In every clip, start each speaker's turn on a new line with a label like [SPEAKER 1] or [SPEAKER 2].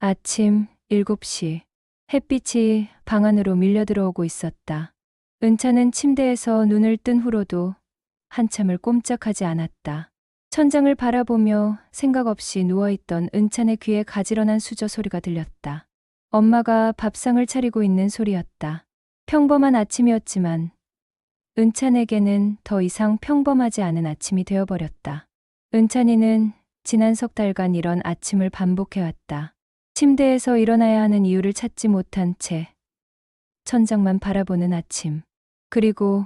[SPEAKER 1] 아침 7시. 햇빛이 방 안으로 밀려 들어오고 있었다. 은찬은 침대에서 눈을 뜬 후로도 한참을 꼼짝하지 않았다. 천장을 바라보며 생각 없이 누워있던 은찬의 귀에 가지런한 수저 소리가 들렸다. 엄마가 밥상을 차리고 있는 소리였다. 평범한 아침이었지만 은찬에게는 더 이상 평범하지 않은 아침이 되어버렸다. 은찬이는 지난 석 달간 이런 아침을 반복해왔다. 침대에서 일어나야 하는 이유를 찾지 못한 채 천장만 바라보는 아침. 그리고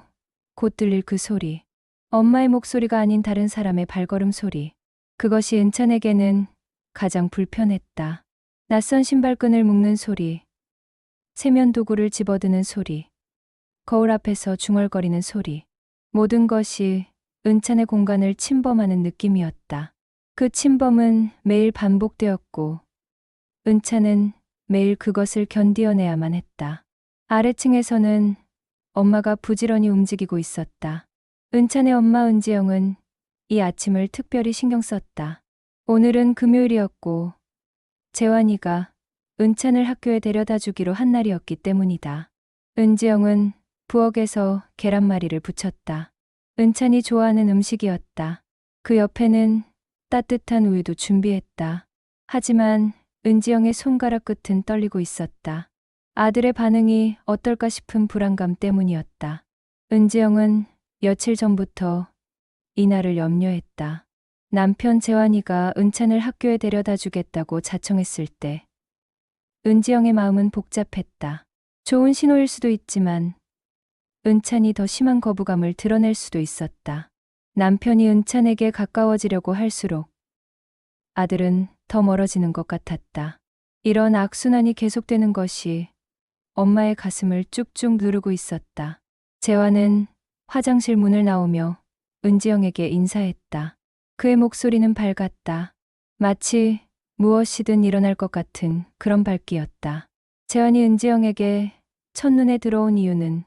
[SPEAKER 1] 곧 들릴 그 소리. 엄마의 목소리가 아닌 다른 사람의 발걸음 소리. 그것이 은찬에게는 가장 불편했다. 낯선 신발끈을 묶는 소리. 세면도구를 집어드는 소리. 거울 앞에서 중얼거리는 소리. 모든 것이 은찬의 공간을 침범하는 느낌이었다. 그 침범은 매일 반복되었고 은찬은 매일 그것을 견디어내야만 했다. 아래층에서는 엄마가 부지런히 움직이고 있었다. 은찬의 엄마 은지영은 이 아침을 특별히 신경 썼다. 오늘은 금요일이었고 재환이가 은찬을 학교에 데려다 주기로 한 날이었기 때문이다. 은지영은 부엌에서 계란말이를 부쳤다. 은찬이 좋아하는 음식이었다. 그 옆에는 따뜻한 우유도 준비했다. 하지만 은지영의 손가락 끝은 떨리고 있었다. 아들의 반응이 어떨까 싶은 불안감 때문이었다. 은지영은 며칠 전부터 이날을 염려했다. 남편 재환이가 은찬을 학교에 데려다 주겠다고 자청했을 때 은지영의 마음은 복잡했다. 좋은 신호일 수도 있지만 은찬이 더 심한 거부감을 드러낼 수도 있었다. 남편이 은찬에게 가까워지려고 할수록 아들은 더 멀어지는 것 같았다. 이런 악순환이 계속되는 것이 엄마의 가슴을 쭉쭉 누르고 있었다. 재환은 화장실 문을 나오며 은지영에게 인사했다. 그의 목소리는 밝았다. 마치 무엇이든 일어날 것 같은 그런 밝기였다. 재환이 은지영에게 첫눈에 들어온 이유는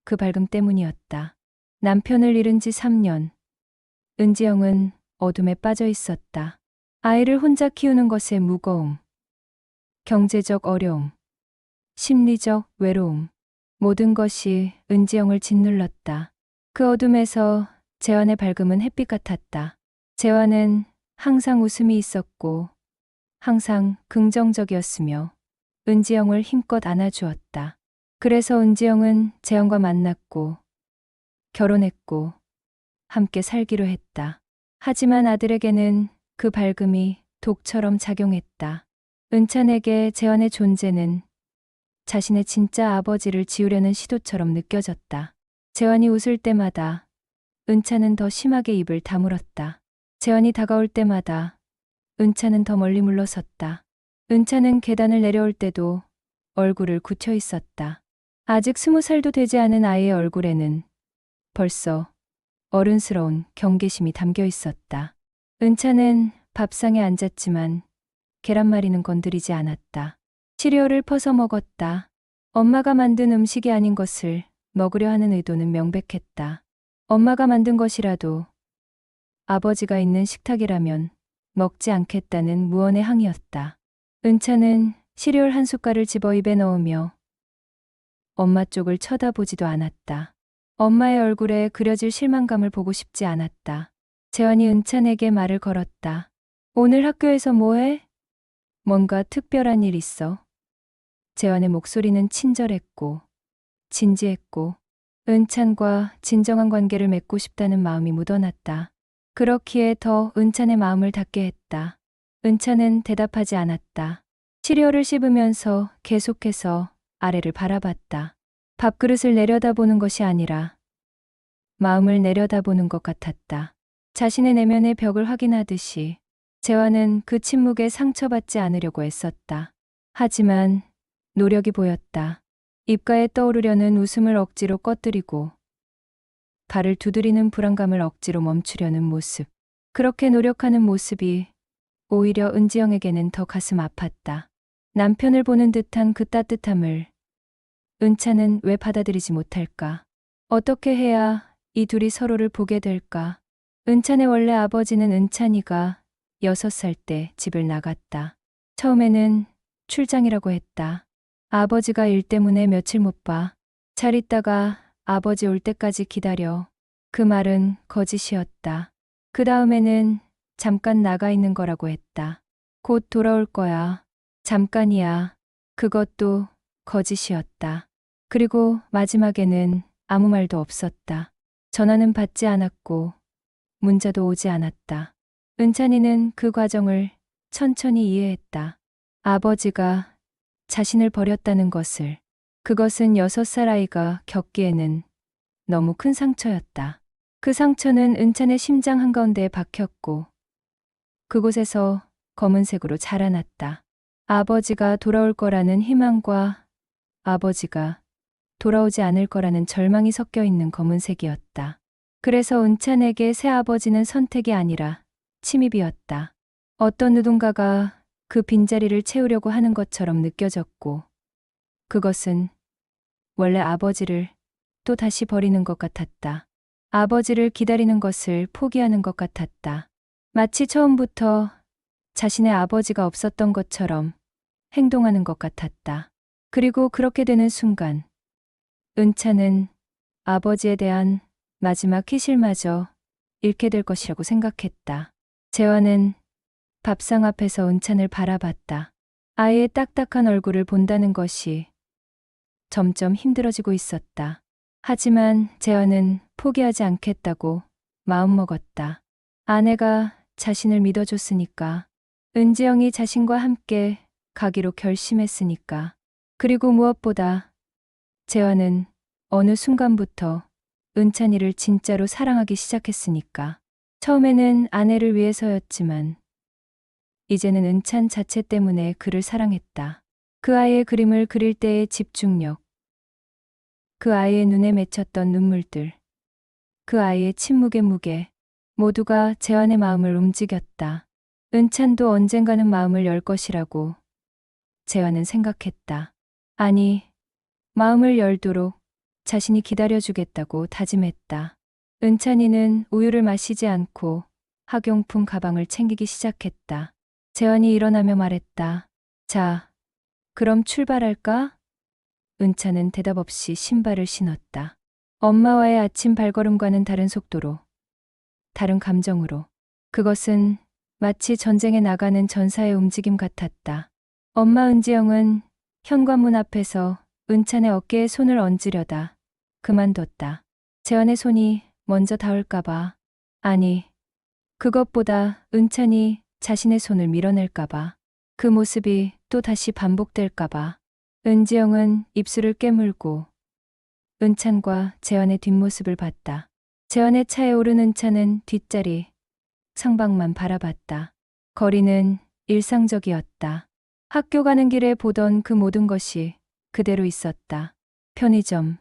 [SPEAKER 1] 그 밝음 때문이었다. 남편을 잃은 지 3년. 은지영은 어둠에 빠져 있었다. 아이를 혼자 키우는 것의 무거움, 경제적 어려움, 심리적 외로움, 모든 것이 은지영을 짓눌렀다. 그 어둠에서 재환의 밝음은 햇빛 같았다. 재환은 항상 웃음이 있었고 항상 긍정적이었으며 은지영을 힘껏 안아주었다. 그래서 은지영은 재환과 만났고 결혼했고 함께 살기로 했다. 하지만 아들에게는 그 밝음이 독처럼 작용했다. 은찬에게 재환의 존재는 자신의 진짜 아버지를 지우려는 시도처럼 느껴졌다. 재환이 웃을 때마다 은찬은 더 심하게 입을 다물었다. 재환이 다가올 때마다 은찬은 더 멀리 물러섰다. 은찬은 계단을 내려올 때도 얼굴을 굳혀 있었다. 아직 20살도 되지 않은 아이의 얼굴에는 벌써 어른스러운 경계심이 담겨 있었다. 은찬은 밥상에 앉았지만 계란말이는 건드리지 않았다. 시리얼을 퍼서 먹었다. 엄마가 만든 음식이 아닌 것을 먹으려 하는 의도는 명백했다. 엄마가 만든 것이라도 아버지가 있는 식탁이라면 먹지 않겠다는 무언의 항의였다. 은찬은 시리얼 한 숟갈을 집어 입에 넣으며 엄마 쪽을 쳐다보지도 않았다. 엄마의 얼굴에 그려질 실망감을 보고 싶지 않았다. 재환이 은찬에게 말을 걸었다. 오늘 학교에서 뭐해? 뭔가 특별한 일 있어? 재환의 목소리는 친절했고 진지했고 은찬과 진정한 관계를 맺고 싶다는 마음이 묻어났다. 그렇기에 더 은찬의 마음을 닿게 했다. 은찬은 대답하지 않았다. 시리얼을 씹으면서 계속해서 아래를 바라봤다. 밥그릇을 내려다보는 것이 아니라 마음을 내려다보는 것 같았다. 자신의 내면의 벽을 확인하듯이 재환은 그 침묵에 상처받지 않으려고 애썼다. 하지만 노력이 보였다. 입가에 떠오르려는 웃음을 억지로 꺼뜨리고 발을 두드리는 불안감을 억지로 멈추려는 모습. 그렇게 노력하는 모습이 오히려 은지영에게는 더 가슴 아팠다. 남편을 보는 듯한 그 따뜻함을 은찬은 왜 받아들이지 못할까? 어떻게 해야 이 둘이 서로를 보게 될까? 은찬의 원래 아버지는 은찬이가 6살 때 집을 나갔다. 처음에는 출장이라고 했다. 아버지가 일 때문에 며칠 못 봐. 잘 있다가 아버지 올 때까지 기다려. 그 말은 거짓이었다. 그 다음에는 잠깐 나가 있는 거라고 했다. 곧 돌아올 거야. 잠깐이야. 그것도 거짓이었다. 그리고 마지막에는 아무 말도 없었다. 전화는 받지 않았고 문자도 오지 않았다. 은찬이는 그 과정을 천천히 이해했다. 아버지가 자신을 버렸다는 것을. 그것은 6살 아이가 겪기에는 너무 큰 상처였다. 그 상처는 은찬의 심장 한가운데에 박혔고 그곳에서 검은색으로 자라났다. 아버지가 돌아올 거라는 희망과 아버지가 돌아오지 않을 거라는 절망이 섞여 있는 검은색이었다. 그래서 은찬에게 새 아버지는 선택이 아니라 침입이었다. 어떤 누군가가 그 빈자리를 채우려고 하는 것처럼 느껴졌고 그것은 원래 아버지를 또 다시 버리는 것 같았다. 아버지를 기다리는 것을 포기하는 것 같았다. 마치 처음부터 자신의 아버지가 없었던 것처럼 행동하는 것 같았다. 그리고 그렇게 되는 순간 은찬은 아버지에 대한 마지막 희실마저 잃게 될 것이라고 생각했다. 재환은 밥상 앞에서 은찬을 바라봤다. 아이의 딱딱한 얼굴을 본다는 것이 점점 힘들어지고 있었다. 하지만 재환은 포기하지 않겠다고 마음먹었다. 아내가 자신을 믿어줬으니까, 은지영이 자신과 함께 가기로 결심했으니까, 그리고 무엇보다 재환은 어느 순간부터 은찬이를 진짜로 사랑하기 시작했으니까. 처음에는 아내를 위해서였지만 이제는 은찬 자체 때문에 그를 사랑했다. 그 아이의 그림을 그릴 때의 집중력, 그 아이의 눈에 맺혔던 눈물들, 그 아이의 침묵의 무게, 모두가 재환의 마음을 움직였다. 은찬도 언젠가는 마음을 열 것이라고 재환은 생각했다. 아니, 마음을 열도록 자신이 기다려주겠다고 다짐했다. 은찬이는 우유를 마시지 않고 학용품 가방을 챙기기 시작했다. 재환이 일어나며 말했다. 자, 그럼 출발할까? 은찬은 대답 없이 신발을 신었다. 엄마와의 아침 발걸음과는 다른 속도로, 다른 감정으로. 그것은 마치 전쟁에 나가는 전사의 움직임 같았다. 엄마 은지영은 현관문 앞에서 은찬의 어깨에 손을 얹으려다 그만뒀다. 재환의 손이 먼저 닿을까봐, 아니, 그것보다 은찬이 자신의 손을 밀어낼까봐, 그 모습이 또 다시 반복될까봐. 은지영은 입술을 깨물고 은찬과 재환의 뒷모습을 봤다. 재환의 차에 오른 은찬은 뒷자리 상방만 바라봤다. 거리는 일상적이었다. 학교 가는 길에 보던 그 모든 것이 그대로 있었다. 편의점,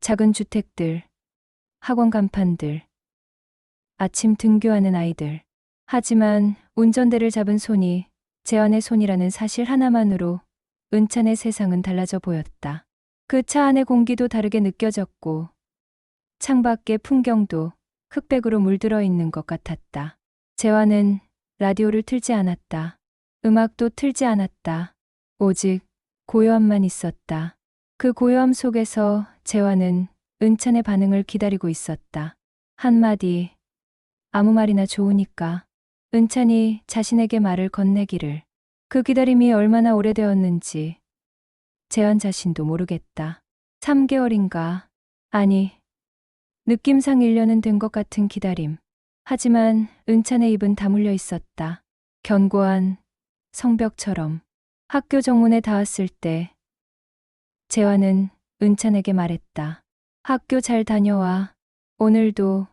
[SPEAKER 1] 작은 주택들, 학원 간판들, 아침 등교하는 아이들. 하지만 운전대를 잡은 손이 재환의 손이라는 사실 하나만으로 은찬의 세상은 달라져 보였다. 그 차 안의 공기도 다르게 느껴졌고 창밖의 풍경도 흑백으로 물들어 있는 것 같았다. 재환은 라디오를 틀지 않았다. 음악도 틀지 않았다. 오직 고요함만 있었다. 그 고요함 속에서 재환은 은찬의 반응을 기다리고 있었다. 한마디, 아무 말이나 좋으니까. 은찬이 자신에게 말을 건네기를. 그 기다림이 얼마나 오래되었는지 재환 자신도 모르겠다. 3개월인가? 아니, 느낌상 1년은 된 것 같은 기다림. 하지만 은찬의 입은 다물려 있었다. 견고한 성벽처럼. 학교 정문에 닿았을 때 재환은 은찬에게 말했다. 학교 잘 다녀와. 오늘도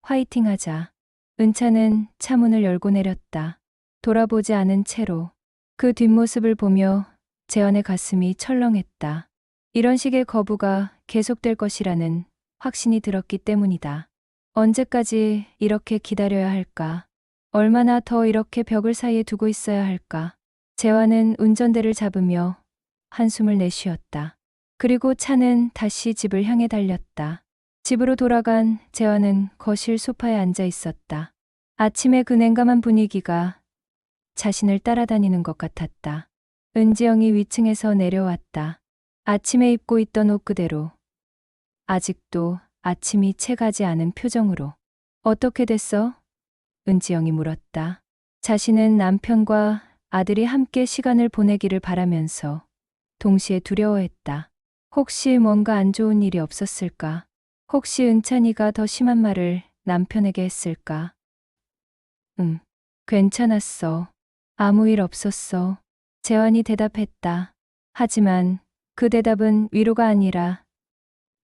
[SPEAKER 1] 화이팅 하자. 은찬은 차 문을 열고 내렸다. 돌아보지 않은 채로. 그 뒷모습을 보며 재환의 가슴이 철렁했다. 이런 식의 거부가 계속될 것이라는 확신이 들었기 때문이다. 언제까지 이렇게 기다려야 할까? 얼마나 더 이렇게 벽을 사이에 두고 있어야 할까? 재환은 운전대를 잡으며 한숨을 내쉬었다. 그리고 차는 다시 집을 향해 달렸다. 집으로 돌아간 재환은 거실 소파에 앉아 있었다. 아침의 그 냉담한 분위기가 자신을 따라다니는 것 같았다. 은지영이 위층에서 내려왔다. 아침에 입고 있던 옷 그대로. 아직도 아침이 채가지 않은 표정으로. 어떻게 됐어? 은지영이 물었다. 자신은 남편과 아들이 함께 시간을 보내기를 바라면서 동시에 두려워했다. 혹시 뭔가 안 좋은 일이 없었을까? 혹시 은찬이가 더 심한 말을 남편에게 했을까? 응, 괜찮았어. 아무 일 없었어. 재환이 대답했다. 하지만 그 대답은 위로가 아니라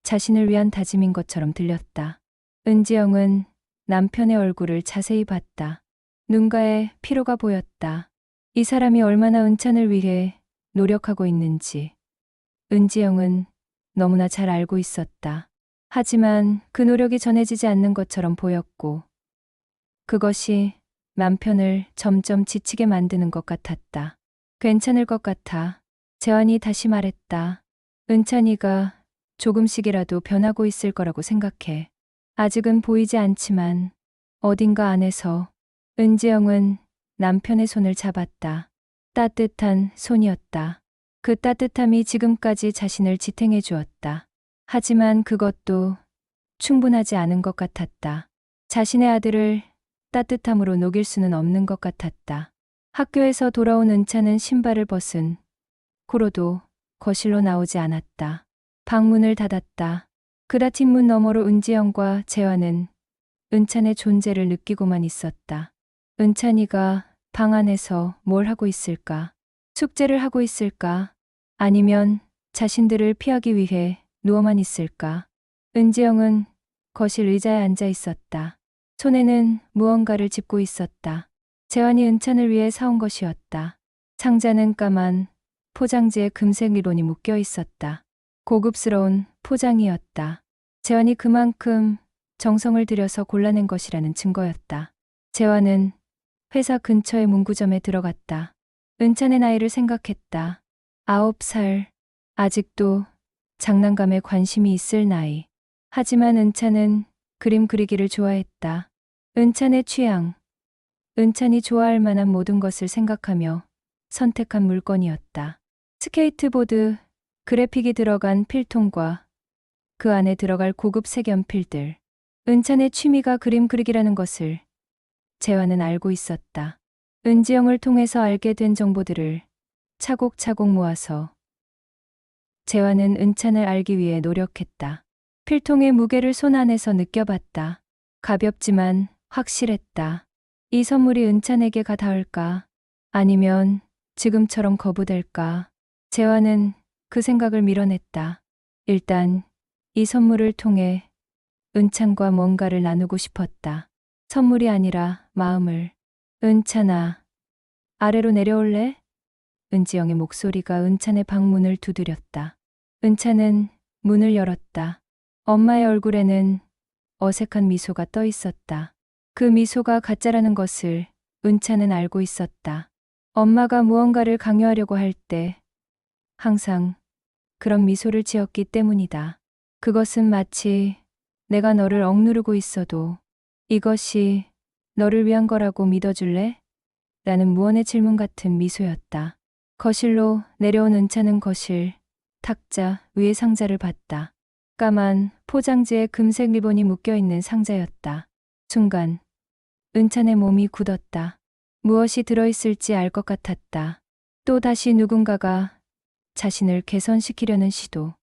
[SPEAKER 1] 자신을 위한 다짐인 것처럼 들렸다. 은지영은 남편의 얼굴을 자세히 봤다. 눈가에 피로가 보였다. 이 사람이 얼마나 은찬을 위해 노력하고 있는지 은지영은 너무나 잘 알고 있었다. 하지만 그 노력이 전해지지 않는 것처럼 보였고 그것이 남편을 점점 지치게 만드는 것 같았다. 괜찮을 것 같아. 재환이 다시 말했다. 은찬이가 조금씩이라도 변하고 있을 거라고 생각해. 아직은 보이지 않지만 어딘가 안에서. 은지영은 남편의 손을 잡았다. 따뜻한 손이었다. 그 따뜻함이 지금까지 자신을 지탱해 주었다. 하지만 그것도 충분하지 않은 것 같았다. 자신의 아들을 따뜻함으로 녹일 수는 없는 것 같았다. 학교에서 돌아온 은찬은 신발을 벗은 후로도 거실로 나오지 않았다. 방문을 닫았다. 그라틴 문 너머로 은지영과 재환은 은찬의 존재를 느끼고만 있었다. 은찬이가 방 안에서 뭘 하고 있을까? 숙제를 하고 있을까? 아니면 자신들을 피하기 위해 누워만 있을까? 은지영은 거실 의자에 앉아 있었다. 손에는 무언가를 짚고 있었다. 재환이 은찬을 위해 사온 것이었다. 상자는 까만 포장지에 금색 리본이 묶여 있었다. 고급스러운 포장이었다. 재환이 그만큼 정성을 들여서 골라낸 것이라는 증거였다. 재환은 회사 근처의 문구점에 들어갔다. 은찬의 나이를 생각했다. 9살. 아직도 장난감에 관심이 있을 나이. 하지만 은찬은 그림 그리기를 좋아했다. 은찬의 취향. 은찬이 좋아할 만한 모든 것을 생각하며 선택한 물건이었다. 스케이트보드, 그래픽이 들어간 필통과 그 안에 들어갈 고급 색연필들. 은찬의 취미가 그림 그리기라는 것을 재환은 알고 있었다. 은지영을 통해서 알게 된 정보들을 차곡차곡 모아서 재환은 은찬을 알기 위해 노력했다. 필통의 무게를 손 안에서 느껴봤다. 가볍지만 확실했다. 이 선물이 은찬에게 닿을까? 아니면 지금처럼 거부될까? 재환은 그 생각을 밀어냈다. 일단 이 선물을 통해 은찬과 뭔가를 나누고 싶었다. 선물이 아니라 마음을. 은찬아, 아래로 내려올래? 은지영의 목소리가 은찬의 방문을 두드렸다. 은찬은 문을 열었다. 엄마의 얼굴에는 어색한 미소가 떠 있었다. 그 미소가 가짜라는 것을 은찬은 알고 있었다. 엄마가 무언가를 강요하려고 할 때 항상 그런 미소를 지었기 때문이다. 그것은 마치 내가 너를 억누르고 있어도 이것이 너를 위한 거라고 믿어줄래? 라는 무언의 질문 같은 미소였다. 거실로 내려온 은찬은 거실 탁자 위의 상자를 봤다. 까만 포장지에 금색 리본이 묶여있는 상자였다. 순간 은찬의 몸이 굳었다. 무엇이 들어있을지 알 것 같았다. 또다시 누군가가 자신을 개선시키려는 시도.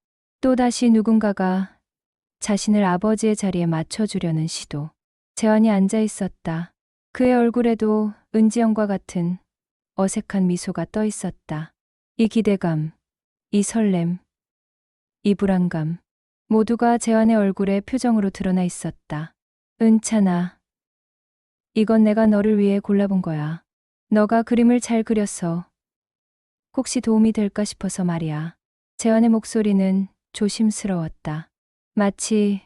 [SPEAKER 1] 또다시 누군가가 자신을 아버지의 자리에 맞춰주려는 시도. 재환이 앉아 있었다. 그의 얼굴에도 은지영과 같은 어색한 미소가 떠 있었다. 이 기대감, 이 설렘, 이 불안감, 모두가 재환의 얼굴에 표정으로 드러나 있었다. 은찬아, 이건 내가 너를 위해 골라본 거야. 너가 그림을 잘 그려서 혹시 도움이 될까 싶어서 말이야. 재환의 목소리는 조심스러웠다. 마치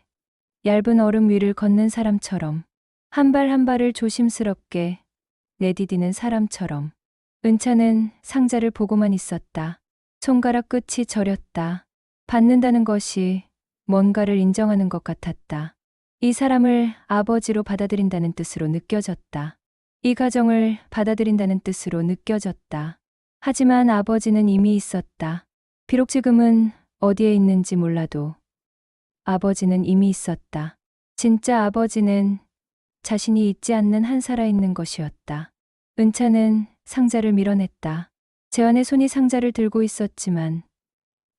[SPEAKER 1] 얇은 얼음 위를 걷는 사람처럼, 한 발 한 발을 조심스럽게 내디디는 사람처럼. 은찬은 상자를 보고만 있었다. 손가락 끝이 저렸다. 받는다는 것이 뭔가를 인정하는 것 같았다. 이 사람을 아버지로 받아들인다는 뜻으로 느껴졌다. 이 가정을 받아들인다는 뜻으로 느껴졌다. 하지만 아버지는 이미 있었다. 비록 지금은 어디에 있는지 몰라도 아버지는 이미 있었다. 진짜 아버지는 자신이 잊지 않는 한 살아있는 것이었다. 은차는 상자를 밀어냈다. 재환의 손이 상자를 들고 있었지만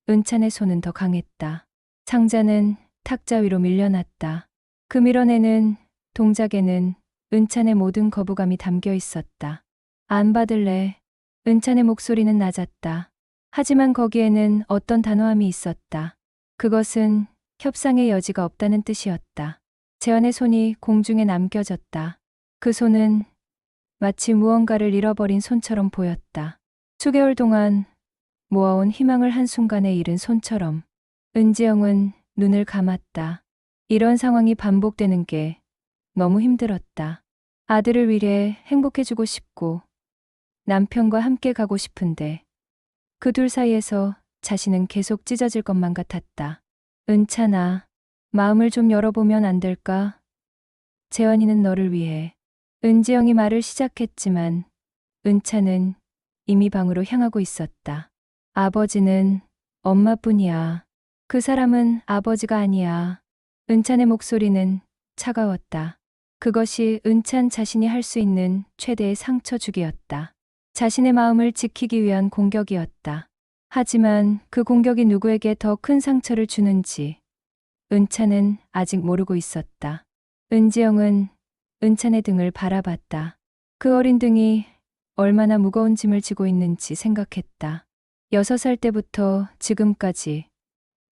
[SPEAKER 1] 은찬의 손은 더 강했다. 상자는 탁자 위로 밀려났다. 그 밀어내는 동작에는 은찬의 모든 거부감이 담겨 있었다. 안 받을래. 은찬의 목소리는 낮았다. 하지만 거기에는 어떤 단호함이 있었다. 그것은 협상의 여지가 없다는 뜻이었다. 재환의 손이 공중에 남겨졌다. 그 손은 마치 무언가를 잃어버린 손처럼 보였다. 수개월 동안 모아온 희망을 한순간에 잃은 손처럼. 은지영은 눈을 감았다. 이런 상황이 반복되는 게 너무 힘들었다. 아들을 위해 행복해주고 싶고 남편과 함께 가고 싶은데 그 둘 사이에서 자신은 계속 찢어질 것만 같았다. 은찬아, 마음을 좀 열어보면 안 될까? 재환이는 너를 위해. 은지영이 말을 시작했지만 은찬은 이미 방으로 향하고 있었다. 아버지는 엄마뿐이야. 그 사람은 아버지가 아니야. 은찬의 목소리는 차가웠다. 그것이 은찬 자신이 할 수 있는 최대의 상처 주기였다. 자신의 마음을 지키기 위한 공격이었다. 하지만 그 공격이 누구에게 더 큰 상처를 주는지 은찬은 아직 모르고 있었다. 은지영은 은찬의 등을 바라봤다. 그 어린 등이 얼마나 무거운 짐을 지고 있는지 생각했다. 6살 때부터 지금까지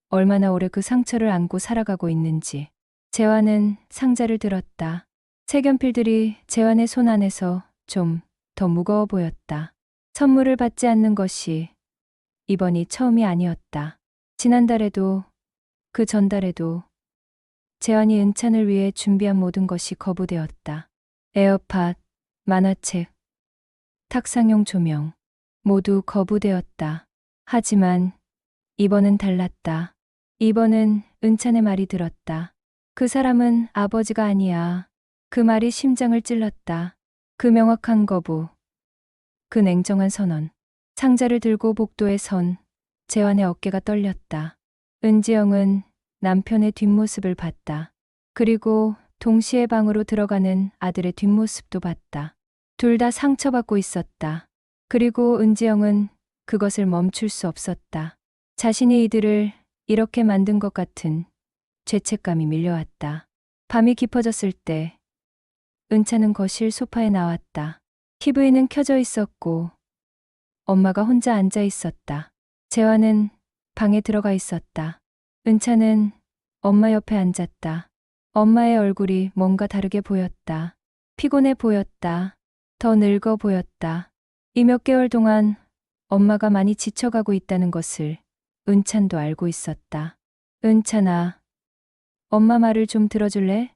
[SPEAKER 1] 얼마나 오래 그 상처를 안고 살아가고 있는지. 재환은 상자를 들었다. 색연필들이 재환의 손 안에서 좀 더 무거워 보였다. 선물을 받지 않는 것이 이번이 처음이 아니었다. 지난달에도 그 전달에도 재환이 은찬을 위해 준비한 모든 것이 거부되었다. 에어팟, 만화책, 탁상용 조명 모두 거부되었다. 하지만 이번은 달랐다. 이번은 은찬의 말이 들었다. 그 사람은 아버지가 아니야. 그 말이 심장을 찔렀다. 그 명확한 거부, 그 냉정한 선언. 상자를 들고 복도에 선 재환의 어깨가 떨렸다. 은지영은 남편의 뒷모습을 봤다. 그리고 동시에 방으로 들어가는 아들의 뒷모습도 봤다. 둘 다 상처받고 있었다. 그리고 은지영은 그것을 멈출 수 없었다. 자신이 이들을 이렇게 만든 것 같은 죄책감이 밀려왔다. 밤이 깊어졌을 때 은찬은 거실 소파에 나왔다. TV는 켜져 있었고 엄마가 혼자 앉아 있었다. 재환은 방에 들어가 있었다. 은찬은 엄마 옆에 앉았다. 엄마의 얼굴이 뭔가 다르게 보였다. 피곤해 보였다. 더 늙어 보였다. 이 몇 개월 동안 엄마가 많이 지쳐가고 있다는 것을 은찬도 알고 있었다. 은찬아, 엄마 말을 좀 들어줄래?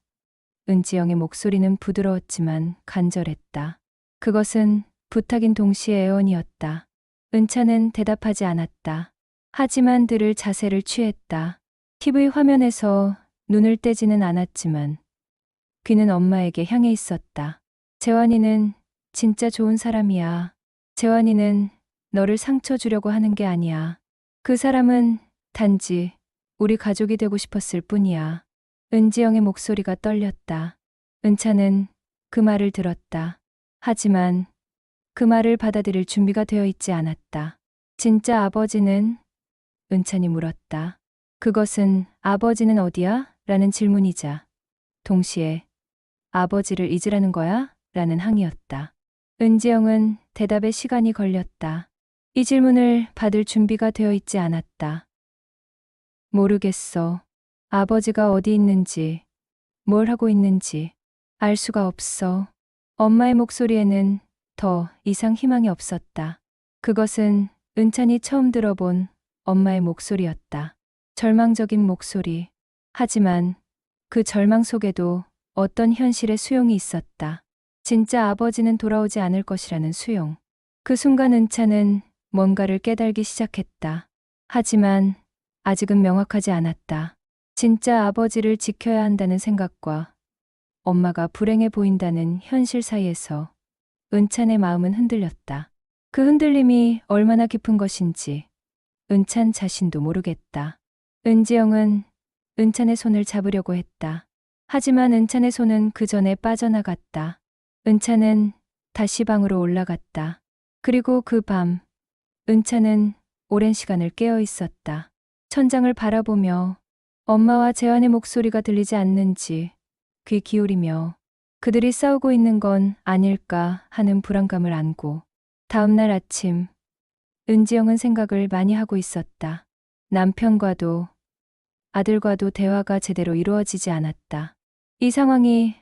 [SPEAKER 1] 은지영의 목소리는 부드러웠지만 간절했다. 그것은 부탁인 동시에 애원이었다. 은찬은 대답하지 않았다. 하지만 들을 자세를 취했다. TV 화면에서 눈을 떼지는 않았지만 귀는 엄마에게 향해 있었다. 재환이는 진짜 좋은 사람이야. 재환이는 너를 상처 주려고 하는 게 아니야. 그 사람은 단지 우리 가족이 되고 싶었을 뿐이야. 은지영의 목소리가 떨렸다. 은찬은 그 말을 들었다. 하지만 그 말을 받아들일 준비가 되어 있지 않았다. 진짜 아버지는? 은찬이 물었다. 그것은 아버지는 어디야? 라는 질문이자 동시에 아버지를 잊으라는 거야? 라는 항의였다. 은지영은 대답에 시간이 걸렸다. 이 질문을 받을 준비가 되어 있지 않았다. 모르겠어. 아버지가 어디 있는지, 뭘 하고 있는지 알 수가 없어. 엄마의 목소리에는 더 이상 희망이 없었다. 그것은 은찬이 처음 들어본 엄마의 목소리였다. 절망적인 목소리. 하지만 그 절망 속에도 어떤 현실의 수용이 있었다. 진짜 아버지는 돌아오지 않을 것이라는 수용. 그 순간 은찬은 뭔가를 깨달기 시작했다. 하지만 아직은 명확하지 않았다. 진짜 아버지를 지켜야 한다는 생각과 엄마가 불행해 보인다는 현실 사이에서 은찬의 마음은 흔들렸다. 그 흔들림이 얼마나 깊은 것인지 은찬 자신도 모르겠다. 은지영은 은찬의 손을 잡으려고 했다. 하지만 은찬의 손은 그 전에 빠져나갔다. 은찬은 다시 방으로 올라갔다. 그리고 그 밤, 은찬은 오랜 시간을 깨어 있었다. 천장을 바라보며 엄마와 재환의 목소리가 들리지 않는지 귀 기울이며 그들이 싸우고 있는 건 아닐까 하는 불안감을 안고 다음 날 아침, 은지영은 생각을 많이 하고 있었다. 남편과도 아들과도 대화가 제대로 이루어지지 않았다. 이 상황이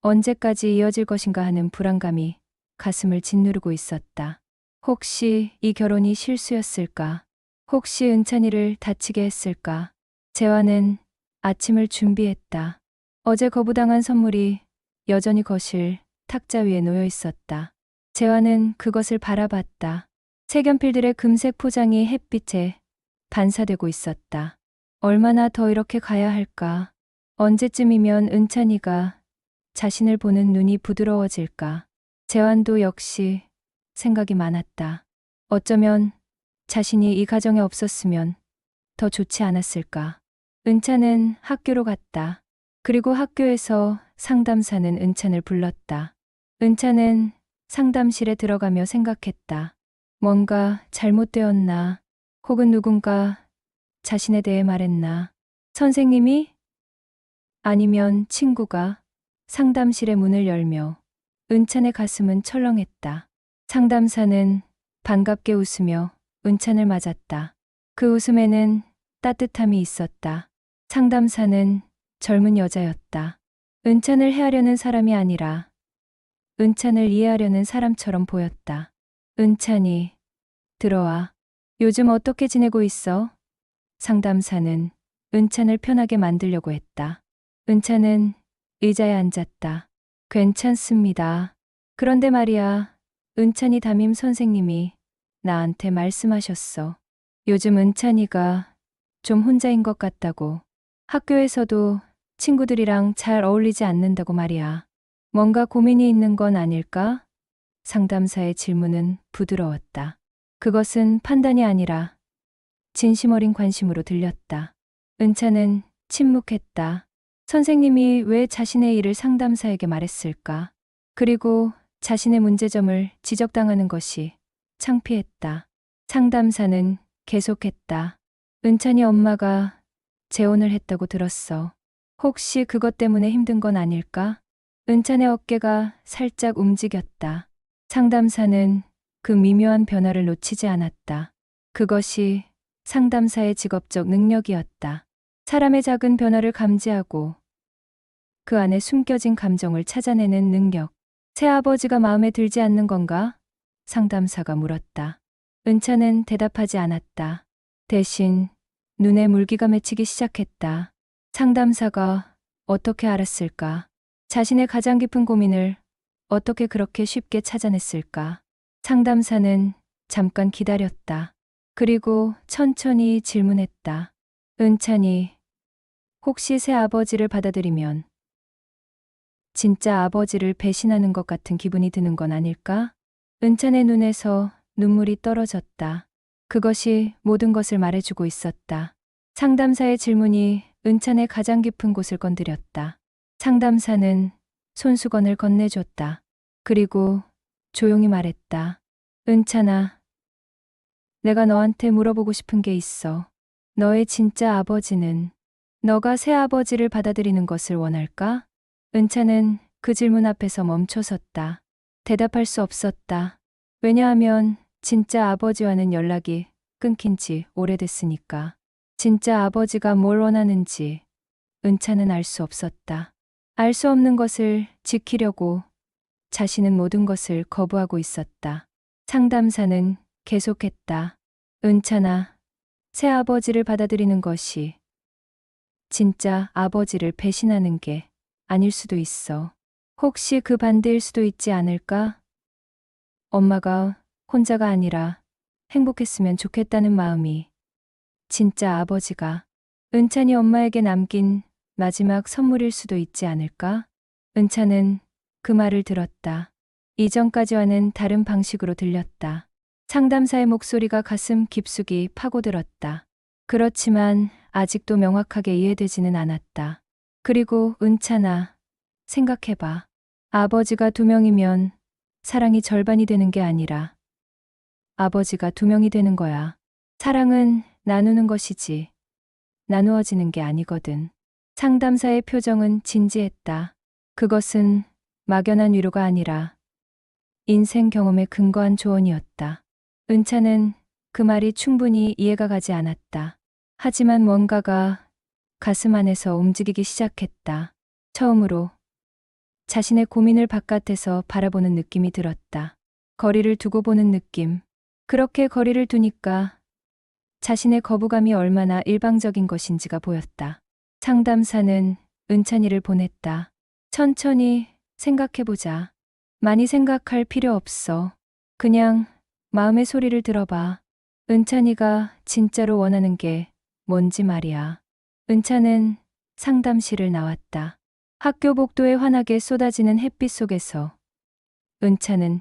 [SPEAKER 1] 언제까지 이어질 것인가 하는 불안감이 가슴을 짓누르고 있었다. 혹시 이 결혼이 실수였을까? 혹시 은찬이를 다치게 했을까? 재환은 아침을 준비했다. 어제 거부당한 선물이 여전히 거실 탁자 위에 놓여 있었다. 재환은 그것을 바라봤다. 색연필들의 금색 포장이 햇빛에 반사되고 있었다. 얼마나 더 이렇게 가야 할까? 언제쯤이면 은찬이가 자신을 보는 눈이 부드러워질까? 재환도 역시 생각이 많았다. 어쩌면 자신이 이 가정에 없었으면 더 좋지 않았을까? 은찬은 학교로 갔다. 그리고 학교에서 상담사는 은찬을 불렀다. 은찬은 상담실에 들어가며 생각했다. 뭔가 잘못되었나? 혹은 누군가 자신에 대해 말했나? 선생님이? 아니면 친구가? 상담실의 문을 열며 은찬의 가슴은 철렁했다. 상담사는 반갑게 웃으며 은찬을 맞았다. 그 웃음에는 따뜻함이 있었다. 상담사는 젊은 여자였다. 은찬을 해하려는 사람이 아니라 은찬을 이해하려는 사람처럼 보였다. 은찬이, 들어와. 요즘 어떻게 지내고 있어? 상담사는 은찬을 편하게 만들려고 했다. 은찬은 의자에 앉았다. 괜찮습니다. 그런데 말이야, 은찬이 담임 선생님이 나한테 말씀하셨어. 요즘 은찬이가 좀 혼자인 것 같다고. 학교에서도 친구들이랑 잘 어울리지 않는다고 말이야. 뭔가 고민이 있는 건 아닐까? 상담사의 질문은 부드러웠다. 그것은 판단이 아니라 진심 어린 관심으로 들렸다. 은찬은 침묵했다. 선생님이 왜 자신의 일을 상담사에게 말했을까? 그리고 자신의 문제점을 지적당하는 것이 창피했다. 상담사는 계속했다. 은찬이 엄마가 재혼을 했다고 들었어. 혹시 그것 때문에 힘든 건 아닐까? 은찬의 어깨가 살짝 움직였다. 상담사는 그 미묘한 변화를 놓치지 않았다. 그것이 상담사의 직업적 능력이었다. 사람의 작은 변화를 감지하고 그 안에 숨겨진 감정을 찾아내는 능력. 새아버지가 마음에 들지 않는 건가? 상담사가 물었다. 은찬은 대답하지 않았다. 대신 눈에 물기가 맺히기 시작했다. 상담사가 어떻게 알았을까? 자신의 가장 깊은 고민을 어떻게 그렇게 쉽게 찾아냈을까? 상담사는 잠깐 기다렸다. 그리고 천천히 질문했다. 은찬이, 혹시 새 아버지를 받아들이면 진짜 아버지를 배신하는 것 같은 기분이 드는 건 아닐까? 은찬의 눈에서 눈물이 떨어졌다. 그것이 모든 것을 말해주고 있었다. 상담사의 질문이 은찬의 가장 깊은 곳을 건드렸다. 상담사는 손수건을 건네줬다. 그리고 조용히 말했다. 은찬아, 내가 너한테 물어보고 싶은 게 있어. 너의 진짜 아버지는 너가 새 아버지를 받아들이는 것을 원할까? 은찬은 그 질문 앞에서 멈춰섰다. 대답할 수 없었다. 왜냐하면 진짜 아버지와는 연락이 끊긴 지 오래됐으니까. 진짜 아버지가 뭘 원하는지 은찬은 알 수 없었다. 알 수 없는 것을 지키려고 자신은 모든 것을 거부하고 있었다. 상담사는 계속했다. 은찬아, 새 아버지를 받아들이는 것이 진짜 아버지를 배신하는 게 아닐 수도 있어. 혹시 그 반대일 수도 있지 않을까? 엄마가 혼자가 아니라 행복했으면 좋겠다는 마음이 진짜 아버지가 은찬이 엄마에게 남긴 마지막 선물일 수도 있지 않을까? 은찬은 그 말을 들었다. 이전까지와는 다른 방식으로 들렸다. 상담사의 목소리가 가슴 깊숙이 파고들었다. 그렇지만 아직도 명확하게 이해되지는 않았다. 그리고 은찬아, 생각해봐. 아버지가 2명이면 사랑이 절반이 되는 게 아니라 아버지가 2명이 되는 거야. 사랑은 나누는 것이지 나누어지는 게 아니거든. 상담사의 표정은 진지했다. 그것은 막연한 위로가 아니라 인생 경험에 근거한 조언이었다. 은차는 그 말이 충분히 이해가 가지 않았다. 하지만 뭔가가 가슴 안에서 움직이기 시작했다. 처음으로 자신의 고민을 바깥에서 바라보는 느낌이 들었다. 거리를 두고 보는 느낌. 그렇게 거리를 두니까 자신의 거부감이 얼마나 일방적인 것인지가 보였다. 상담사는 은찬이를 보냈다. 천천히 생각해보자. 많이 생각할 필요 없어. 그냥 마음의 소리를 들어봐. 은찬이가 진짜로 원하는 게 뭔지 말이야. 은찬은 상담실을 나왔다. 학교 복도에 환하게 쏟아지는 햇빛 속에서 은찬은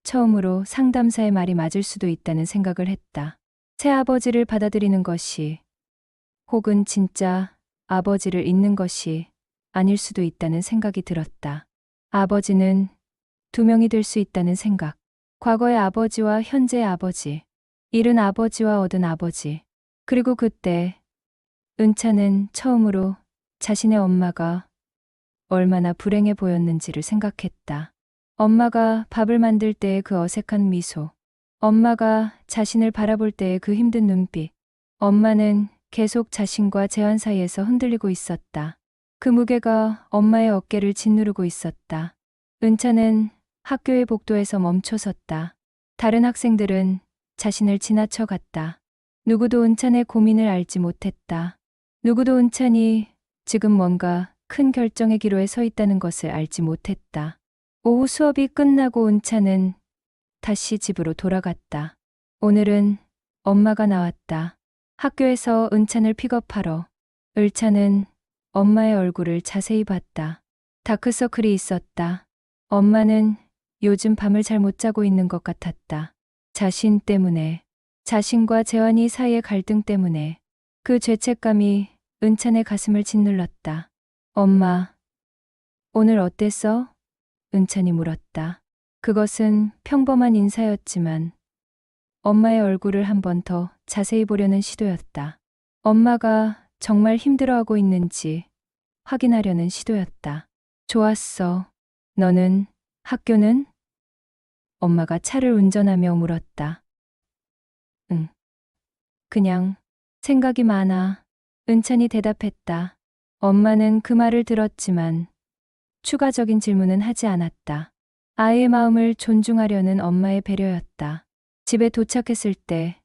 [SPEAKER 1] 처음으로 상담사의 말이 맞을 수도 있다는 생각을 했다. 새아버지를 받아들이는 것이 혹은 진짜 아버지를 잊는 것이 아닐 수도 있다는 생각이 들었다. 아버지는 2명이 될 수 있다는 생각. 과거의 아버지와 현재의 아버지. 잃은 아버지와 얻은 아버지. 그리고 그때 은차는 처음으로 자신의 엄마가 얼마나 불행해 보였는지를 생각했다. 엄마가 밥을 만들 때의 그 어색한 미소. 엄마가 자신을 바라볼 때의 그 힘든 눈빛. 엄마는 계속 자신과 재환 사이에서 흔들리고 있었다. 그 무게가 엄마의 어깨를 짓누르고 있었다. 은차는 학교의 복도에서 멈춰섰다. 다른 학생들은 자신을 지나쳐 갔다. 누구도 은찬의 고민을 알지 못했다. 누구도 은찬이 지금 뭔가 큰 결정의 기로에 서 있다는 것을 알지 못했다. 오후 수업이 끝나고 은찬은 다시 집으로 돌아갔다. 오늘은 엄마가 나왔다. 학교에서 은찬을 픽업하러. 을찬은 엄마의 얼굴을 자세히 봤다. 다크서클이 있었다. 엄마는 요즘 밤을 잘 못 자고 있는 것 같았다. 자신 때문에, 자신과 재환이 사이의 갈등 때문에 그 죄책감이 은찬의 가슴을 짓눌렀다. 엄마, 오늘 어땠어? 은찬이 물었다. 그것은 평범한 인사였지만 엄마의 얼굴을 한 번 더 자세히 보려는 시도였다. 엄마가 정말 힘들어하고 있는지 확인하려는 시도였다. 좋았어. 너는, 학교는? 엄마가 차를 운전하며 물었다. 응. 그냥 생각이 많아. 은찬이 대답했다. 엄마는 그 말을 들었지만 추가적인 질문은 하지 않았다. 아이의 마음을 존중하려는 엄마의 배려였다. 집에 도착했을 때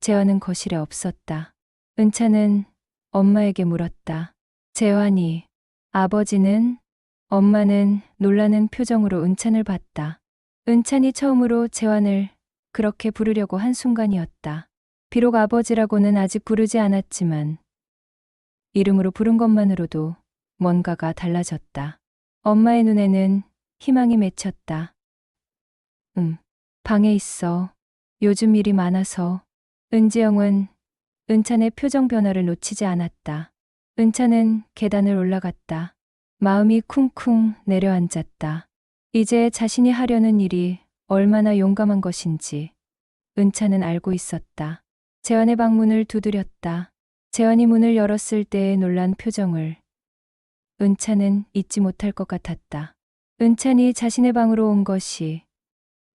[SPEAKER 1] 재환은 거실에 없었다. 은찬은 엄마에게 물었다. 재환이, 아버지는? 엄마는 놀라는 표정으로 은찬을 봤다. 은찬이 처음으로 재환을 그렇게 부르려고 한 순간이었다. 비록 아버지라고는 아직 부르지 않았지만 이름으로 부른 것만으로도 뭔가가 달라졌다. 엄마의 눈에는 희망이 맺혔다. 방에 있어. 요즘 일이 많아서. 은지영은 은찬의 표정 변화를 놓치지 않았다. 은찬은 계단을 올라갔다. 마음이 쿵쿵 내려앉았다. 이제 자신이 하려는 일이 얼마나 용감한 것인지 은찬은 알고 있었다. 재환의 방문을 두드렸다. 재환이 문을 열었을 때의 놀란 표정을 은찬은 잊지 못할 것 같았다. 은찬이 자신의 방으로 온 것이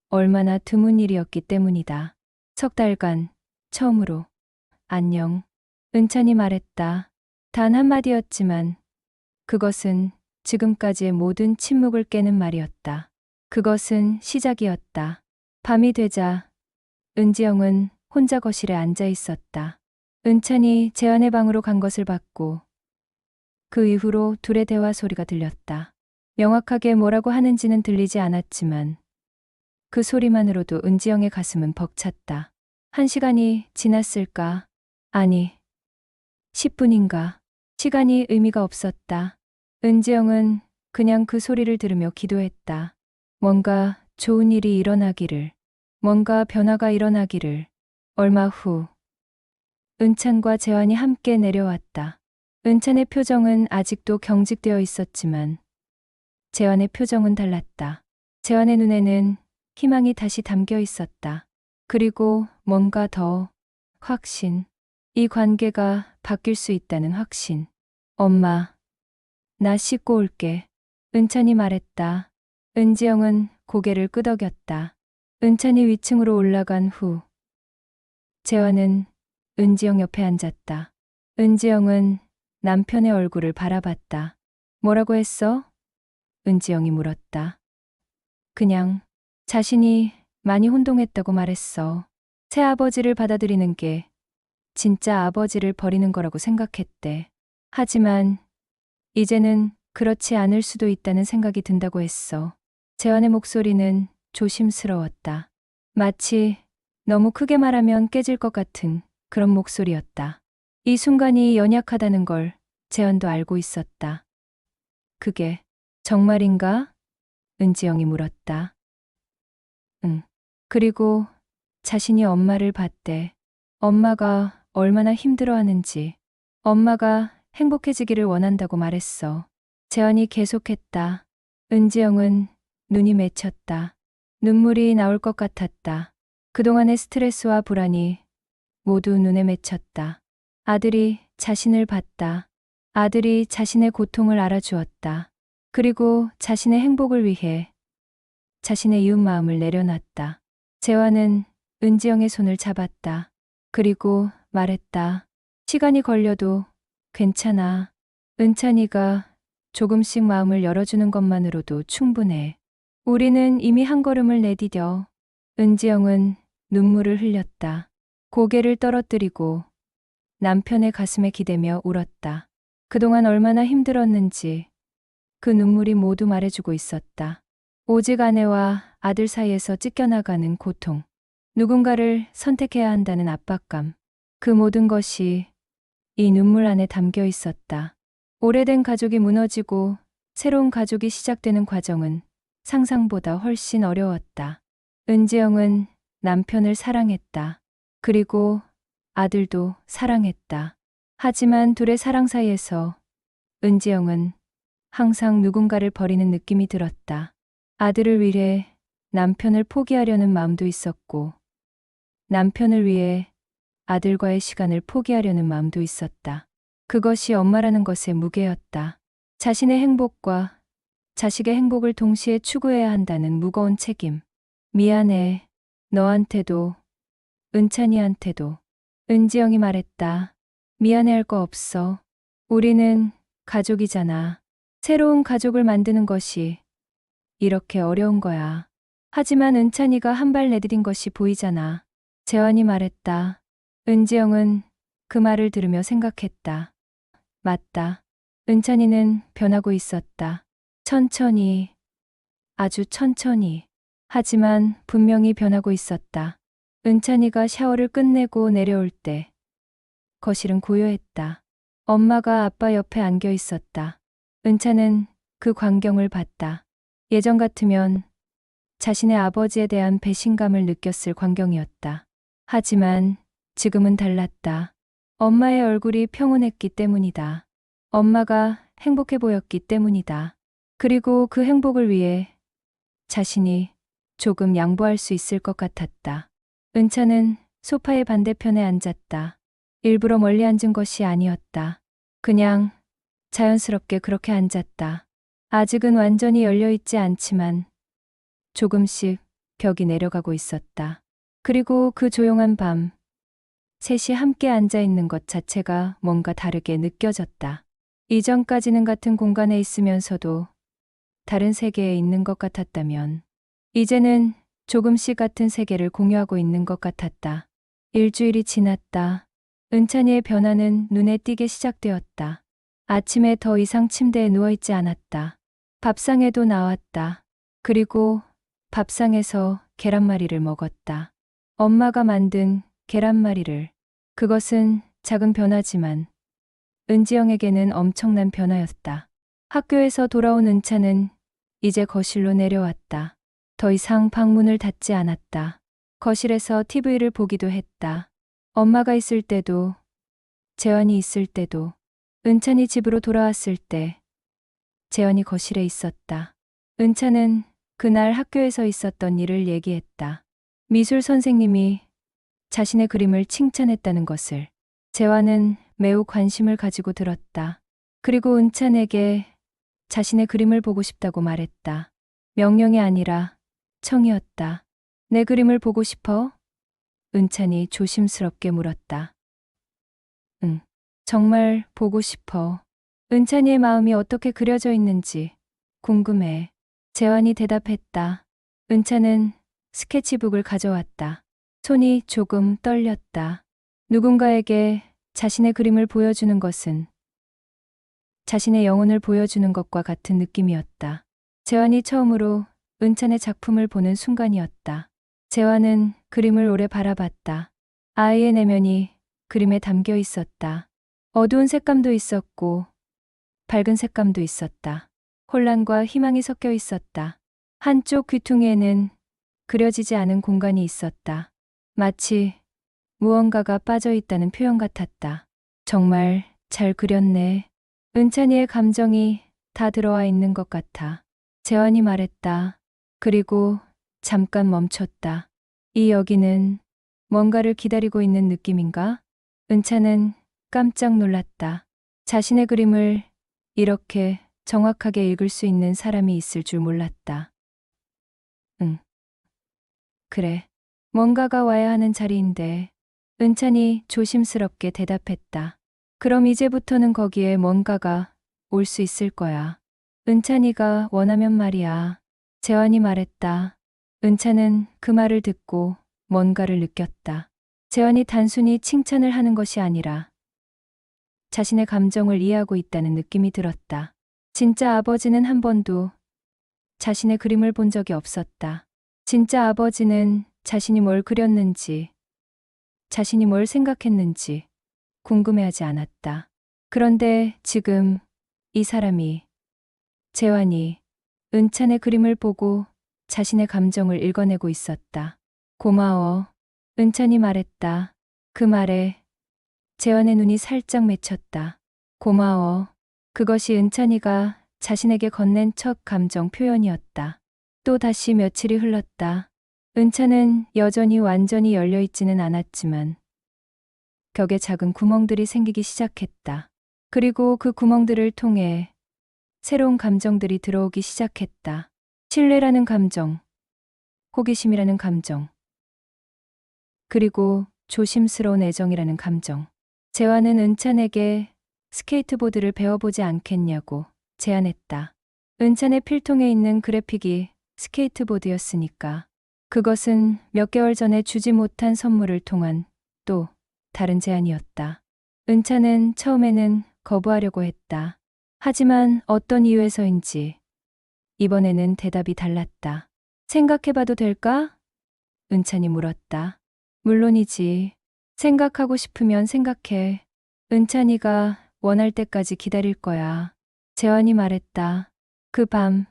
[SPEAKER 1] 얼마나 드문 일이었기 때문이다. 석 달간 처음으로 안녕. 은찬이 말했다. 단 한마디였지만 그것은 지금까지의 모든 침묵을 깨는 말이었다. 그것은 시작이었다. 밤이 되자 은지영은 혼자 거실에 앉아 있었다. 은찬이 재환의 방으로 간 것을 봤고 그 이후로 둘의 대화 소리가 들렸다. 명확하게 뭐라고 하는지는 들리지 않았지만 그 소리만으로도 은지영의 가슴은 벅찼다. 1시간이 지났을까? 아니, 10분인가? 시간이 의미가 없었다. 은지영은 그냥 그 소리를 들으며 기도했다. 뭔가 좋은 일이 일어나기를. 뭔가 변화가 일어나기를. 얼마 후 은찬과 재환이 함께 내려왔다. 은찬의 표정은 아직도 경직되어 있었지만 재환의 표정은 달랐다. 재환의 눈에는 희망이 다시 담겨 있었다. 그리고 뭔가 더 확신. 이 관계가 바뀔 수 있다는 확신. 엄마, 나 씻고 올게. 은찬이 말했다. 은지영은 고개를 끄덕였다. 은찬이 위층으로 올라간 후 재환은 은지영 옆에 앉았다. 은지영은 남편의 얼굴을 바라봤다. 뭐라고 했어? 은지영이 물었다. 그냥 자신이 많이 혼동했다고 말했어. 새아버지를 받아들이는 게 진짜 아버지를 버리는 거라고 생각했대. 하지만 이제는 그렇지 않을 수도 있다는 생각이 든다고 했어. 재환의 목소리는 조심스러웠다. 마치 너무 크게 말하면 깨질 것 같은 그런 목소리였다. 이 순간이 연약하다는 걸 재환도 알고 있었다. 그게 정말인가? 은지영이 물었다. 응. 그리고 자신이 엄마를 봤대. 엄마가 얼마나 힘들어하는지, 엄마가 행복해지기를 원한다고 말했어. 재환이 계속했다. 은지영은 눈이 맺혔다. 눈물이 나올 것 같았다. 그동안의 스트레스와 불안이 모두 눈에 맺혔다. 아들이 자신을 봤다. 아들이 자신의 고통을 알아주었다. 그리고 자신의 행복을 위해 자신의 이웃 마음을 내려놨다. 재환은 은지영의 손을 잡았다. 그리고 말했다. 시간이 걸려도 괜찮아. 은찬이가 조금씩 마음을 열어주는 것만으로도 충분해. 우리는 이미 한 걸음을 내디뎌. 은지영은 눈물을 흘렸다. 고개를 떨어뜨리고 남편의 가슴에 기대며 울었다. 그동안 얼마나 힘들었는지 그 눈물이 모두 말해주고 있었다. 오직 아내와 아들 사이에서 찢겨나가는 고통. 누군가를 선택해야 한다는 압박감. 그 모든 것이 이 눈물 안에 담겨 있었다. 오래된 가족이 무너지고 새로운 가족이 시작되는 과정은 상상보다 훨씬 어려웠다. 은지영은 남편을 사랑했다. 그리고 아들도 사랑했다. 하지만 둘의 사랑 사이에서 은지영은 항상 누군가를 버리는 느낌이 들었다. 아들을 위해 남편을 포기하려는 마음도 있었고, 남편을 위해 아들과의 시간을 포기하려는 마음도 있었다. 그것이 엄마라는 것의 무게였다. 자신의 행복과 자식의 행복을 동시에 추구해야 한다는 무거운 책임. 미안해. 너한테도, 은찬이한테도. 은지영이 말했다. 미안해할 거 없어. 우리는 가족이잖아. 새로운 가족을 만드는 것이 이렇게 어려운 거야. 하지만 은찬이가 한 발 내디딘 것이 보이잖아. 재환이 말했다. 은지영은 그 말을 들으며 생각했다. 맞다. 은찬이는 변하고 있었다. 천천히, 아주 천천히. 하지만 분명히 변하고 있었다. 은찬이가 샤워를 끝내고 내려올 때 거실은 고요했다. 엄마가 아빠 옆에 안겨 있었다. 은찬은 그 광경을 봤다. 예전 같으면 자신의 아버지에 대한 배신감을 느꼈을 광경이었다. 하지만 지금은 달랐다. 엄마의 얼굴이 평온했기 때문이다. 엄마가 행복해 보였기 때문이다. 그리고 그 행복을 위해 자신이 조금 양보할 수 있을 것 같았다. 은찬은 소파의 반대편에 앉았다. 일부러 멀리 앉은 것이 아니었다. 그냥 자연스럽게 그렇게 앉았다. 아직은 완전히 열려있지 않지만 조금씩 벽이 내려가고 있었다. 그리고 그 조용한 밤, 셋이 함께 앉아있는 것 자체가 뭔가 다르게 느껴졌다. 이전까지는 같은 공간에 있으면서도 다른 세계에 있는 것 같았다면, 이제는 조금씩 같은 세계를 공유하고 있는 것 같았다. 일주일이 지났다. 은찬이의 변화는 눈에 띄게 시작되었다. 아침에 더 이상 침대에 누워있지 않았다. 밥상에도 나왔다. 그리고 밥상에서 계란말이를 먹었다. 엄마가 만든 계란말이를. 그것은 작은 변화지만 은지영에게는 엄청난 변화였다. 학교에서 돌아온 은찬은 이제 거실로 내려왔다. 더 이상 방문을 닫지 않았다. 거실에서 TV를 보기도 했다. 엄마가 있을 때도, 재환이 있을 때도, 은찬이 집으로 돌아왔을 때, 재환이 거실에 있었다. 은찬은 그날 학교에서 있었던 일을 얘기했다. 미술 선생님이 자신의 그림을 칭찬했다는 것을. 재환은 매우 관심을 가지고 들었다. 그리고 은찬에게 자신의 그림을 보고 싶다고 말했다. 명령이 아니라 청이었다. 내 그림을 보고 싶어? 은찬이 조심스럽게 물었다. 응, 정말 보고 싶어. 은찬이의 마음이 어떻게 그려져 있는지 궁금해. 재환이 대답했다. 은찬은 스케치북을 가져왔다. 손이 조금 떨렸다. 누군가에게 자신의 그림을 보여주는 것은 자신의 영혼을 보여주는 것과 같은 느낌이었다. 재환이 처음으로 은찬의 작품을 보는 순간이었다. 재환은 그림을 오래 바라봤다. 아이의 내면이 그림에 담겨 있었다. 어두운 색감도 있었고 밝은 색감도 있었다. 혼란과 희망이 섞여 있었다. 한쪽 귀퉁이에는 그려지지 않은 공간이 있었다. 마치 무언가가 빠져 있다는 표현 같았다. 정말 잘 그렸네. 은찬이의 감정이 다 들어와 있는 것 같아. 재환이 말했다. 그리고 잠깐 멈췄다. 이 여기는 뭔가를 기다리고 있는 느낌인가? 은찬은 깜짝 놀랐다. 자신의 그림을 이렇게 정확하게 읽을 수 있는 사람이 있을 줄 몰랐다. 응. 그래. 뭔가가 와야 하는 자리인데. 은찬이 조심스럽게 대답했다. 그럼 이제부터는 거기에 뭔가가 올 수 있을 거야. 은찬이가 원하면 말이야. 재환이 말했다. 은찬은 그 말을 듣고 뭔가를 느꼈다. 재환이 단순히 칭찬을 하는 것이 아니라 자신의 감정을 이해하고 있다는 느낌이 들었다. 진짜 아버지는 한 번도 자신의 그림을 본 적이 없었다. 진짜 아버지는 자신이 뭘 그렸는지, 자신이 뭘 생각했는지 궁금해하지 않았다. 그런데 지금 이 사람이, 재환이 은찬의 그림을 보고 자신의 감정을 읽어내고 있었다. 고마워. 은찬이 말했다. 그 말에 재환의 눈이 살짝 맺혔다. 고마워. 그것이 은찬이가 자신에게 건넨 첫 감정 표현이었다. 또 다시 며칠이 흘렀다. 은찬은 여전히 완전히 열려있지는 않았지만 벽에 작은 구멍들이 생기기 시작했다. 그리고 그 구멍들을 통해 새로운 감정들이 들어오기 시작했다. 신뢰라는 감정, 호기심이라는 감정, 그리고 조심스러운 애정이라는 감정. 재환은 은찬에게 스케이트보드를 배워보지 않겠냐고 제안했다. 은찬의 필통에 있는 그래픽이 스케이트보드였으니까. 그것은 몇 개월 전에 주지 못한 선물을 통한 또 다른 제안이었다. 은찬은 처음에는 거부하려고 했다. 하지만 어떤 이유에서인지 이번에는 대답이 달랐다. 생각해봐도 될까? 은찬이 물었다. 물론이지. 생각하고 싶으면 생각해. 은찬이가 원할 때까지 기다릴 거야. 재환이 말했다. 그 밤,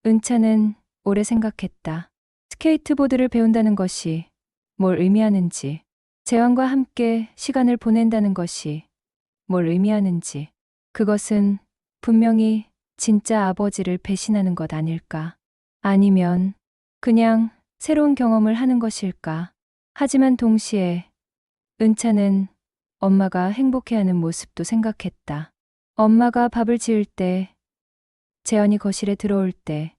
[SPEAKER 1] 은찬은 오래 생각했다. 스케이트보드를 배운다는 것이 뭘 의미하는지, 재환과 함께 시간을 보낸다는 것이 뭘 의미하는지, 그것은 분명히 진짜 아버지를 배신하는 것 아닐까? 아니면 그냥 새로운 경험을 하는 것일까? 하지만 동시에 은찬은 엄마가 행복해하는 모습도 생각했다. 엄마가 밥을 지을 때, 재환이 거실에 들어올 때,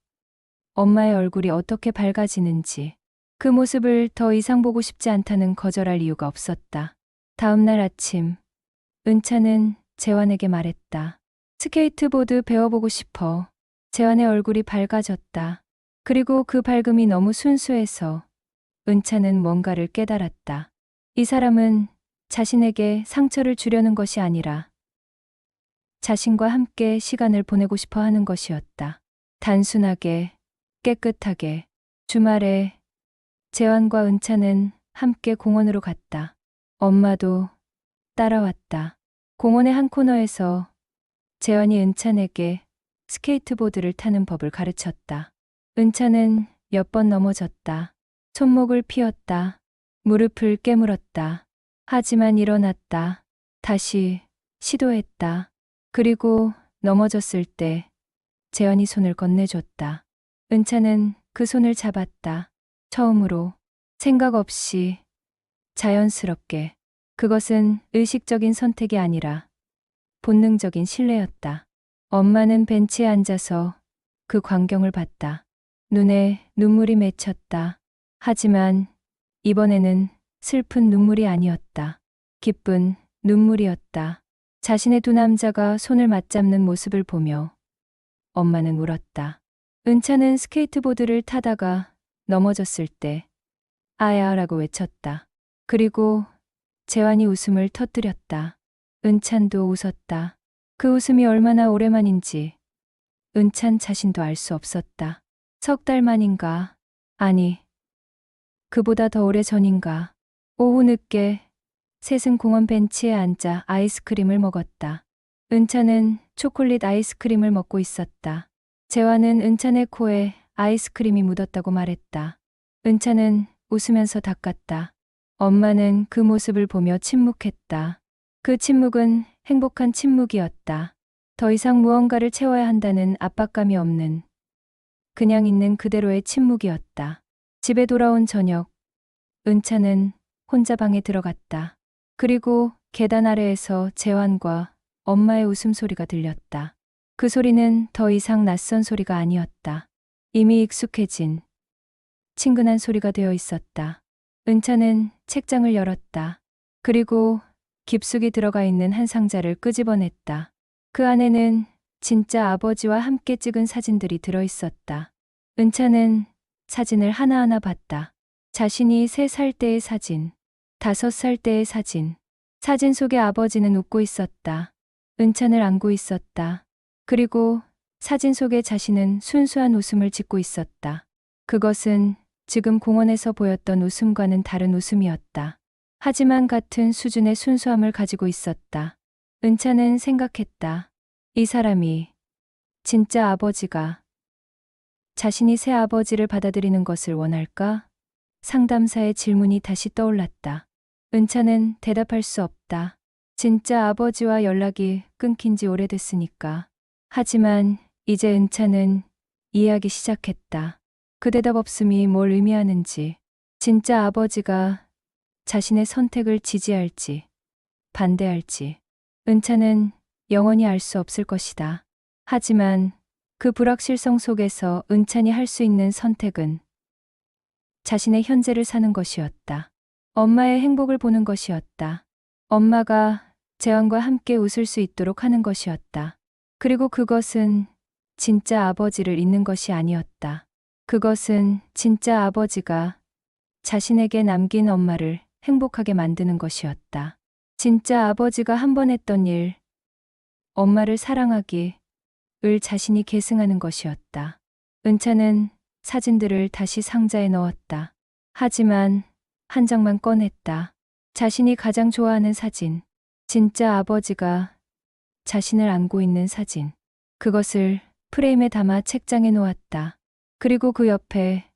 [SPEAKER 1] 엄마의 얼굴이 어떻게 밝아지는지, 그 모습을 더 이상 보고 싶지 않다는 거절할 이유가 없었다. 다음 날 아침, 은찬은 재환에게 말했다. 스케이트보드 배워보고 싶어. 재환의 얼굴이 밝아졌다. 그리고 그 밝음이 너무 순수해서 은찬은 뭔가를 깨달았다. 이 사람은 자신에게 상처를 주려는 것이 아니라 자신과 함께 시간을 보내고 싶어 하는 것이었다. 단순하게, 깨끗하게. 주말에 재환과 은찬은 함께 공원으로 갔다. 엄마도 따라왔다. 공원의 한 코너에서 재환이 은찬에게 스케이트보드를 타는 법을 가르쳤다. 은찬은 몇 번 넘어졌다. 손목을 피었다. 무릎을 깨물었다. 하지만 일어났다. 다시 시도했다. 그리고 넘어졌을 때 재환이 손을 건네줬다. 은차는 그 손을 잡았다. 처음으로 생각 없이 자연스럽게. 그것은 의식적인 선택이 아니라 본능적인 신뢰였다. 엄마는 벤치에 앉아서 그 광경을 봤다. 눈에 눈물이 맺혔다. 하지만 이번에는 슬픈 눈물이 아니었다. 기쁜 눈물이었다. 자신의 두 남자가 손을 맞잡는 모습을 보며 엄마는 울었다. 은차는 스케이트보드를 타다가 넘어졌을 때 아야라고 외쳤다. 그리고 재환이 웃음을 터뜨렸다. 은찬도 웃었다. 그 웃음이 얼마나 오래만인지 은찬 자신도 알 수 없었다. 석 달 만인가? 아니, 그보다 더 오래 전인가? 오후 늦게 셋은 공원 벤치에 앉아 아이스크림을 먹었다. 은찬은 초콜릿 아이스크림을 먹고 있었다. 재환은 은찬의 코에 아이스크림이 묻었다고 말했다. 은찬은 웃으면서 닦았다. 엄마는 그 모습을 보며 침묵했다. 그 침묵은 행복한 침묵이었다. 더 이상 무언가를 채워야 한다는 압박감이 없는 그냥 있는 그대로의 침묵이었다. 집에 돌아온 저녁, 은차는 혼자 방에 들어갔다. 그리고 계단 아래에서 재환과 엄마의 웃음소리가 들렸다. 그 소리는 더 이상 낯선 소리가 아니었다. 이미 익숙해진 친근한 소리가 되어 있었다. 은차는 책장을 열었다. 그리고 깊숙이 들어가 있는 한 상자를 끄집어냈다. 그 안에는 진짜 아버지와 함께 찍은 사진들이 들어있었다. 은차는 사진을 하나하나 봤다. 자신이 3살 때의 사진, 5살 때의 사진. 사진 속의 아버지는 웃고 있었다. 은찬을 안고 있었다. 그리고 사진 속의 자신은 순수한 웃음을 짓고 있었다. 그것은 지금 공원에서 보였던 웃음과는 다른 웃음이었다. 하지만 같은 수준의 순수함을 가지고 있었다. 은차는 생각했다. 이 사람이 진짜 아버지가 자신이 새 아버지를 받아들이는 것을 원할까? 상담사의 질문이 다시 떠올랐다. 은차는 대답할 수 없다. 진짜 아버지와 연락이 끊긴 지 오래됐으니까. 하지만 이제 은차는 이해하기 시작했다. 그 대답 없음이 뭘 의미하는지, 진짜 아버지가 자신의 선택을 지지할지, 반대할지, 은차는 영원히 알 수 없을 것이다. 하지만 그 불확실성 속에서 은찬이 할 수 있는 선택은 자신의 현재를 사는 것이었다. 엄마의 행복을 보는 것이었다. 엄마가 재환과 함께 웃을 수 있도록 하는 것이었다. 그리고 그것은 진짜 아버지를 잊는 것이 아니었다. 그것은 진짜 아버지가 자신에게 남긴 엄마를 행복하게 만드는 것이었다. 진짜 아버지가 한 번 했던 일, 엄마를 사랑하기, 을 자신이 계승하는 것이었다. 은차는 사진들을 다시 상자에 넣었다. 하지만 한 장만 꺼냈다. 자신이 가장 좋아하는 사진. 진짜 아버지가 자신을 안고 있는 사진. 그것을 프레임에 담아 책장에 놓았다. 그리고 그 옆에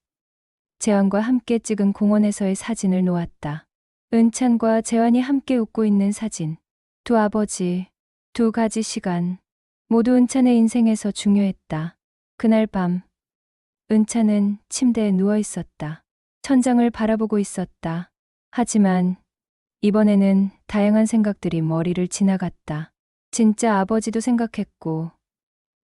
[SPEAKER 1] 재환과 함께 찍은 공원에서의 사진을 놓았다. 은찬과 재환이 함께 웃고 있는 사진. 두 아버지, 두 가지 시간. 모두 은찬의 인생에서 중요했다. 그날 밤, 은찬은 침대에 누워 있었다. 천장을 바라보고 있었다. 하지만 이번에는 다양한 생각들이 머리를 지나갔다. 진짜 아버지도 생각했고,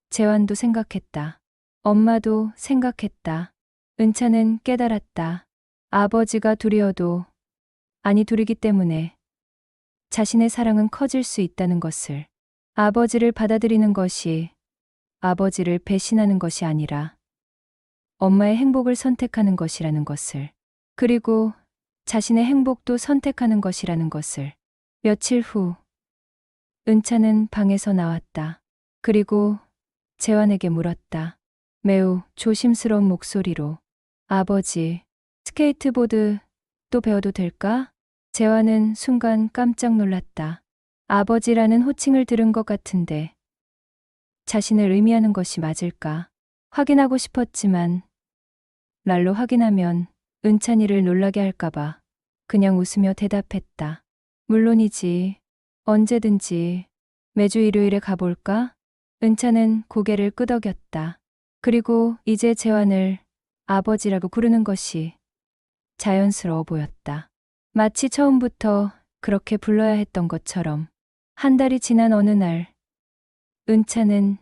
[SPEAKER 1] 재환도 생각했다. 엄마도 생각했다. 은찬은 깨달았다. 아버지가 둘이어도, 아니 둘이기 때문에 자신의 사랑은 커질 수 있다는 것을. 아버지를 받아들이는 것이 아버지를 배신하는 것이 아니라 엄마의 행복을 선택하는 것이라는 것을. 그리고 자신의 행복도 선택하는 것이라는 것을. 며칠 후 은차는 방에서 나왔다. 그리고 재환에게 물었다. 매우 조심스러운 목소리로. 아버지, 스케이트보드 또 배워도 될까? 재환은 순간 깜짝 놀랐다. 아버지라는 호칭을 들은 것 같은데 자신을 의미하는 것이 맞을까? 확인하고 싶었지만 날로 확인하면 은찬이를 놀라게 할까봐 그냥 웃으며 대답했다. 물론이지. 언제든지. 매주 일요일에 가볼까? 은찬은 고개를 끄덕였다. 그리고 이제 재환을 아버지라고 부르는 것이 자연스러워 보였다. 마치 처음부터 그렇게 불러야 했던 것처럼. 한 달이 지난 어느 날, 은찬은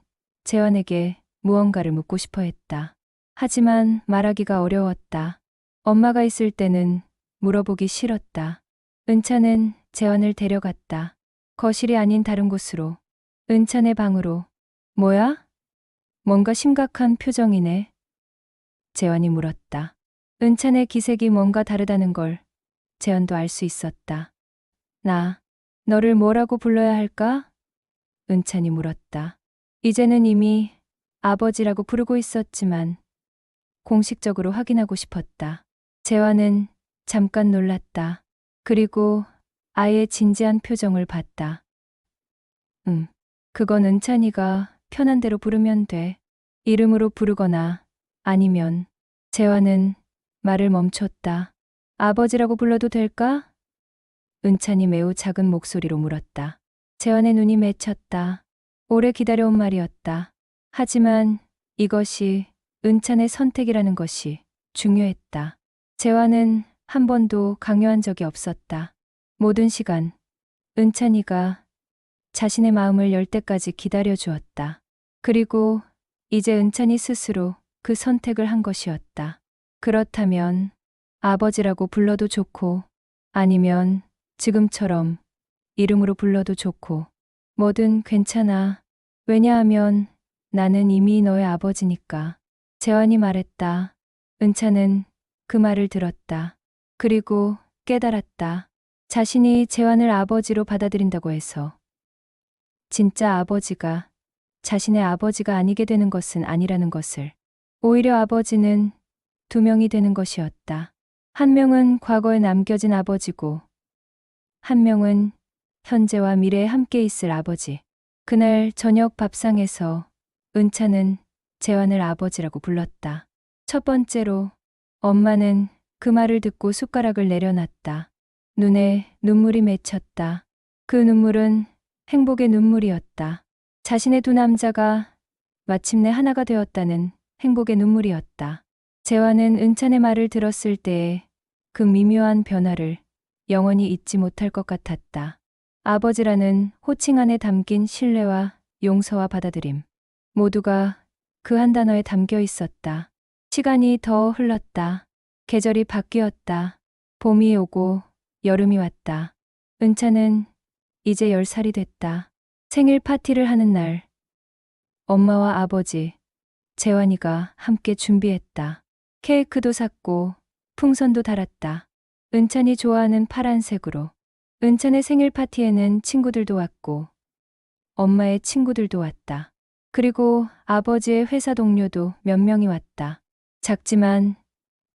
[SPEAKER 1] 재환에게 무언가를 묻고 싶어 했다. 하지만 말하기가 어려웠다. 엄마가 있을 때는 물어보기 싫었다. 은찬은 재환을 데려갔다. 거실이 아닌 다른 곳으로. 은찬의 방으로. 뭐야? 뭔가 심각한 표정이네. 재환이 물었다. 은찬의 기색이 뭔가 다르다는 걸 재환도 알 수 있었다. 너를 뭐라고 불러야 할까? 은찬이 물었다. 이제는 이미 아버지라고 부르고 있었지만 공식적으로 확인하고 싶었다. 재환은 잠깐 놀랐다. 그리고 아이의 진지한 표정을 봤다. 그건 은찬이가 편한 대로 부르면 돼. 이름으로 부르거나 아니면. 재환은 말을 멈췄다. 아버지라고 불러도 될까? 은찬이 매우 작은 목소리로 물었다. 재환의 눈이 맺혔다. 오래 기다려온 말이었다. 하지만 이것이 은찬의 선택이라는 것이 중요했다. 재환은 한 번도 강요한 적이 없었다. 모든 시간, 은찬이가 자신의 마음을 열 때까지 기다려 주었다. 그리고 이제 은찬이 스스로 그 선택을 한 것이었다. 그렇다면 아버지라고 불러도 좋고 아니면 지금처럼 이름으로 불러도 좋고 뭐든 괜찮아. 왜냐하면 나는 이미 너의 아버지니까. 재환이 말했다. 은찬은 그 말을 들었다. 그리고 깨달았다. 자신이 재환을 아버지로 받아들인다고 해서 진짜 아버지가 자신의 아버지가 아니게 되는 것은 아니라는 것을. 오히려 아버지는 두 명이 되는 것이었다. 한 명은 과거에 남겨진 아버지고 한 명은 현재와 미래에 함께 있을 아버지. 그날 저녁 밥상에서 은찬은 재환을 아버지라고 불렀다. 첫 번째로 엄마는 그 말을 듣고 숟가락을 내려놨다. 눈에 눈물이 맺혔다. 그 눈물은 행복의 눈물이었다. 자신의 두 남자가 마침내 하나가 되었다는 행복의 눈물이었다. 재환은 은찬의 말을 들었을 때의 그 미묘한 변화를 영원히 잊지 못할 것 같았다. 아버지라는 호칭 안에 담긴 신뢰와 용서와 받아들임. 모두가 그 한 단어에 담겨 있었다. 시간이 더 흘렀다. 계절이 바뀌었다. 봄이 오고 여름이 왔다. 은찬은 이제 10살이 됐다. 생일 파티를 하는 날, 엄마와 아버지, 재환이가 함께 준비했다. 케이크도 샀고 풍선도 달았다. 은찬이 좋아하는 파란색으로. 은찬의 생일 파티에는 친구들도 왔고 엄마의 친구들도 왔다. 그리고 아버지의 회사 동료도 몇 명이 왔다. 작지만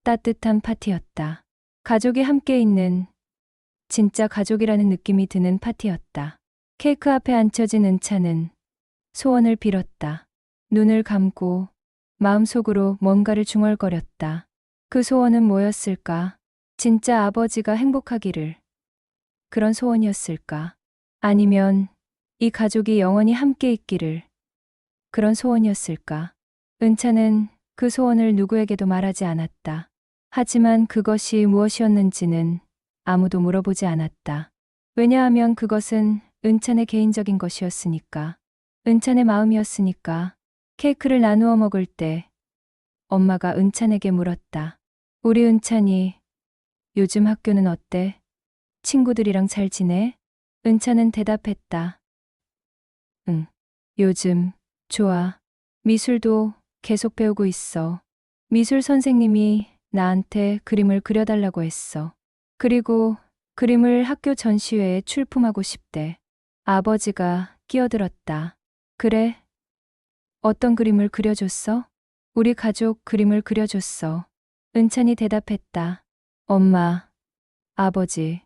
[SPEAKER 1] 따뜻한 파티였다. 가족이 함께 있는 진짜 가족이라는 느낌이 드는 파티였다. 케이크 앞에 앉혀진 은찬은 소원을 빌었다. 눈을 감고 마음속으로 뭔가를 중얼거렸다. 그 소원은 뭐였을까? 진짜 아버지가 행복하기를. 그런 소원이었을까? 아니면 이 가족이 영원히 함께 있기를. 그런 소원이었을까? 은찬은 그 소원을 누구에게도 말하지 않았다. 하지만 그것이 무엇이었는지는 아무도 물어보지 않았다. 왜냐하면 그것은 은찬의 개인적인 것이었으니까. 은찬의 마음이었으니까. 케이크를 나누어 먹을 때 엄마가 은찬에게 물었다. 우리 은찬이 요즘 학교는 어때? 친구들이랑 잘 지내? 은찬은 대답했다. 응. 요즘 좋아. 미술도 계속 배우고 있어. 미술 선생님이 나한테 그림을 그려달라고 했어. 그리고 그림을 학교 전시회에 출품하고 싶대. 아버지가 끼어들었다. 그래? 어떤 그림을 그려줬어? 우리 가족 그림을 그려줬어. 은찬이 대답했다. 엄마, 아버지,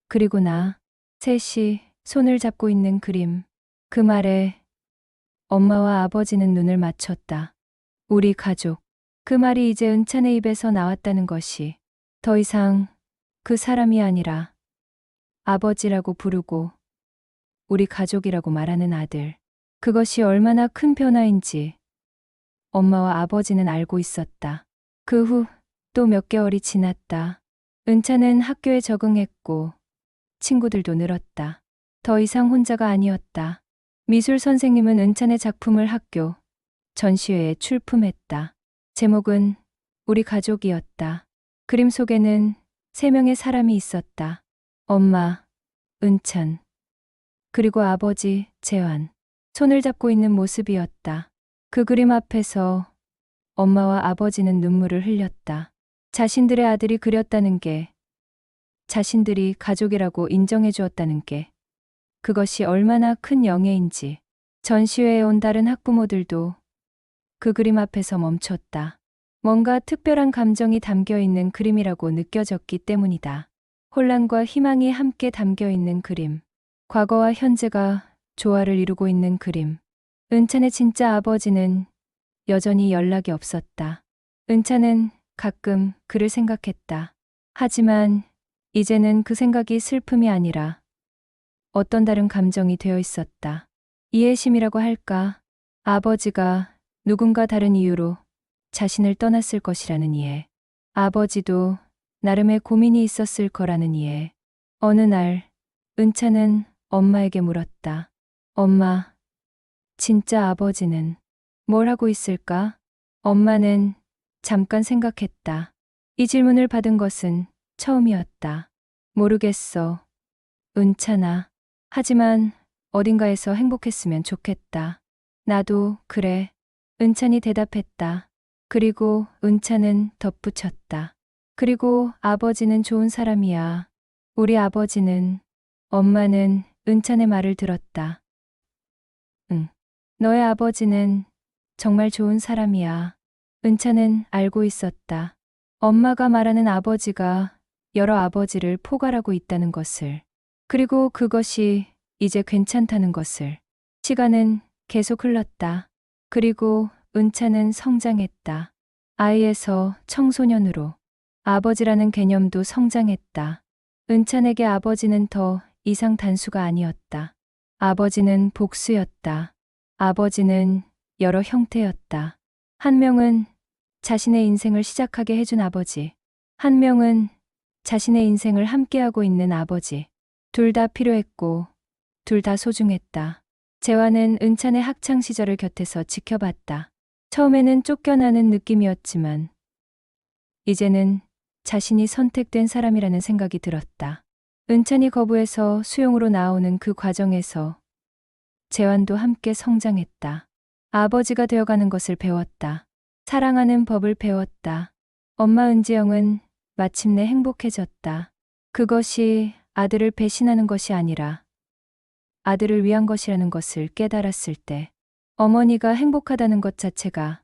[SPEAKER 1] 그리고 나. 셋이 손을 잡고 있는 그림. 그 말에 엄마와 아버지는 눈을 맞췄다. 우리 가족. 그 말이 이제 은찬의 입에서 나왔다는 것이 더 이상 그 사람이 아니라 아버지라고 부르고 우리 가족이라고 말하는 아들. 그것이 얼마나 큰 변화인지 엄마와 아버지는 알고 있었다. 그 후 또 몇 개월이 지났다. 은찬은 학교에 적응했고 친구들도 늘었다. 더 이상 혼자가 아니었다. 미술 선생님은 은찬의 작품을 학교 전시회에 출품했다. 제목은 우리 가족이었다. 그림 속에는 3명의 사람이 있었다. 엄마, 은찬, 그리고 아버지, 재환. 손을 잡고 있는 모습이었다. 그 그림 앞에서 엄마와 아버지는 눈물을 흘렸다. 자신들의 아들이 그렸다는 게, 자신들이 가족이라고 인정해 주었다는 게, 그것이 얼마나 큰 영예인지. 전시회에 온 다른 학부모들도 그 그림 앞에서 멈췄다. 뭔가 특별한 감정이 담겨 있는 그림이라고 느껴졌기 때문이다. 혼란과 희망이 함께 담겨 있는 그림. 과거와 현재가 조화를 이루고 있는 그림. 은찬의 진짜 아버지는 여전히 연락이 없었다. 은찬은 가끔 그를 생각했다. 하지만 이제는 그 생각이 슬픔이 아니라 어떤 다른 감정이 되어 있었다. 이해심이라고 할까? 아버지가 누군가 다른 이유로 자신을 떠났을 것이라는 이해. 아버지도 나름의 고민이 있었을 거라는 이해. 어느 날 은찬은 엄마에게 물었다. 엄마, 진짜 아버지는 뭘 하고 있을까? 엄마는 잠깐 생각했다. 이 질문을 받은 것은 처음이었다. 모르겠어. 은찬아. 하지만 어딘가에서 행복했으면 좋겠다. 나도 그래. 은찬이 대답했다. 그리고 은찬은 덧붙였다. 그리고 아버지는 좋은 사람이야. 우리 아버지는. 엄마는 은찬의 말을 들었다. 응. 너의 아버지는 정말 좋은 사람이야. 은찬은 알고 있었다. 엄마가 말하는 아버지가 여러 아버지를 포괄하고 있다는 것을. 그리고 그것이 이제 괜찮다는 것을. 시간은 계속 흘렀다. 그리고 은찬은 성장했다. 아이에서 청소년으로. 아버지라는 개념도 성장했다. 은찬에게 아버지는 더 이상 단수가 아니었다. 아버지는 복수였다. 아버지는 여러 형태였다. 한 명은 자신의 인생을 시작하게 해준 아버지. 한 명은 자신의 인생을 함께하고 있는 아버지. 둘 다 필요했고, 둘 다 소중했다. 재환은 은찬의 학창 시절을 곁에서 지켜봤다. 처음에는 쫓겨나는 느낌이었지만, 이제는 자신이 선택된 사람이라는 생각이 들었다. 은찬이 거부해서 수용으로 나오는 그 과정에서 재환도 함께 성장했다. 아버지가 되어가는 것을 배웠다. 사랑하는 법을 배웠다. 엄마 은지영은 마침내 행복해졌다. 그것이 아들을 배신하는 것이 아니라 아들을 위한 것이라는 것을 깨달았을 때, 어머니가 행복하다는 것 자체가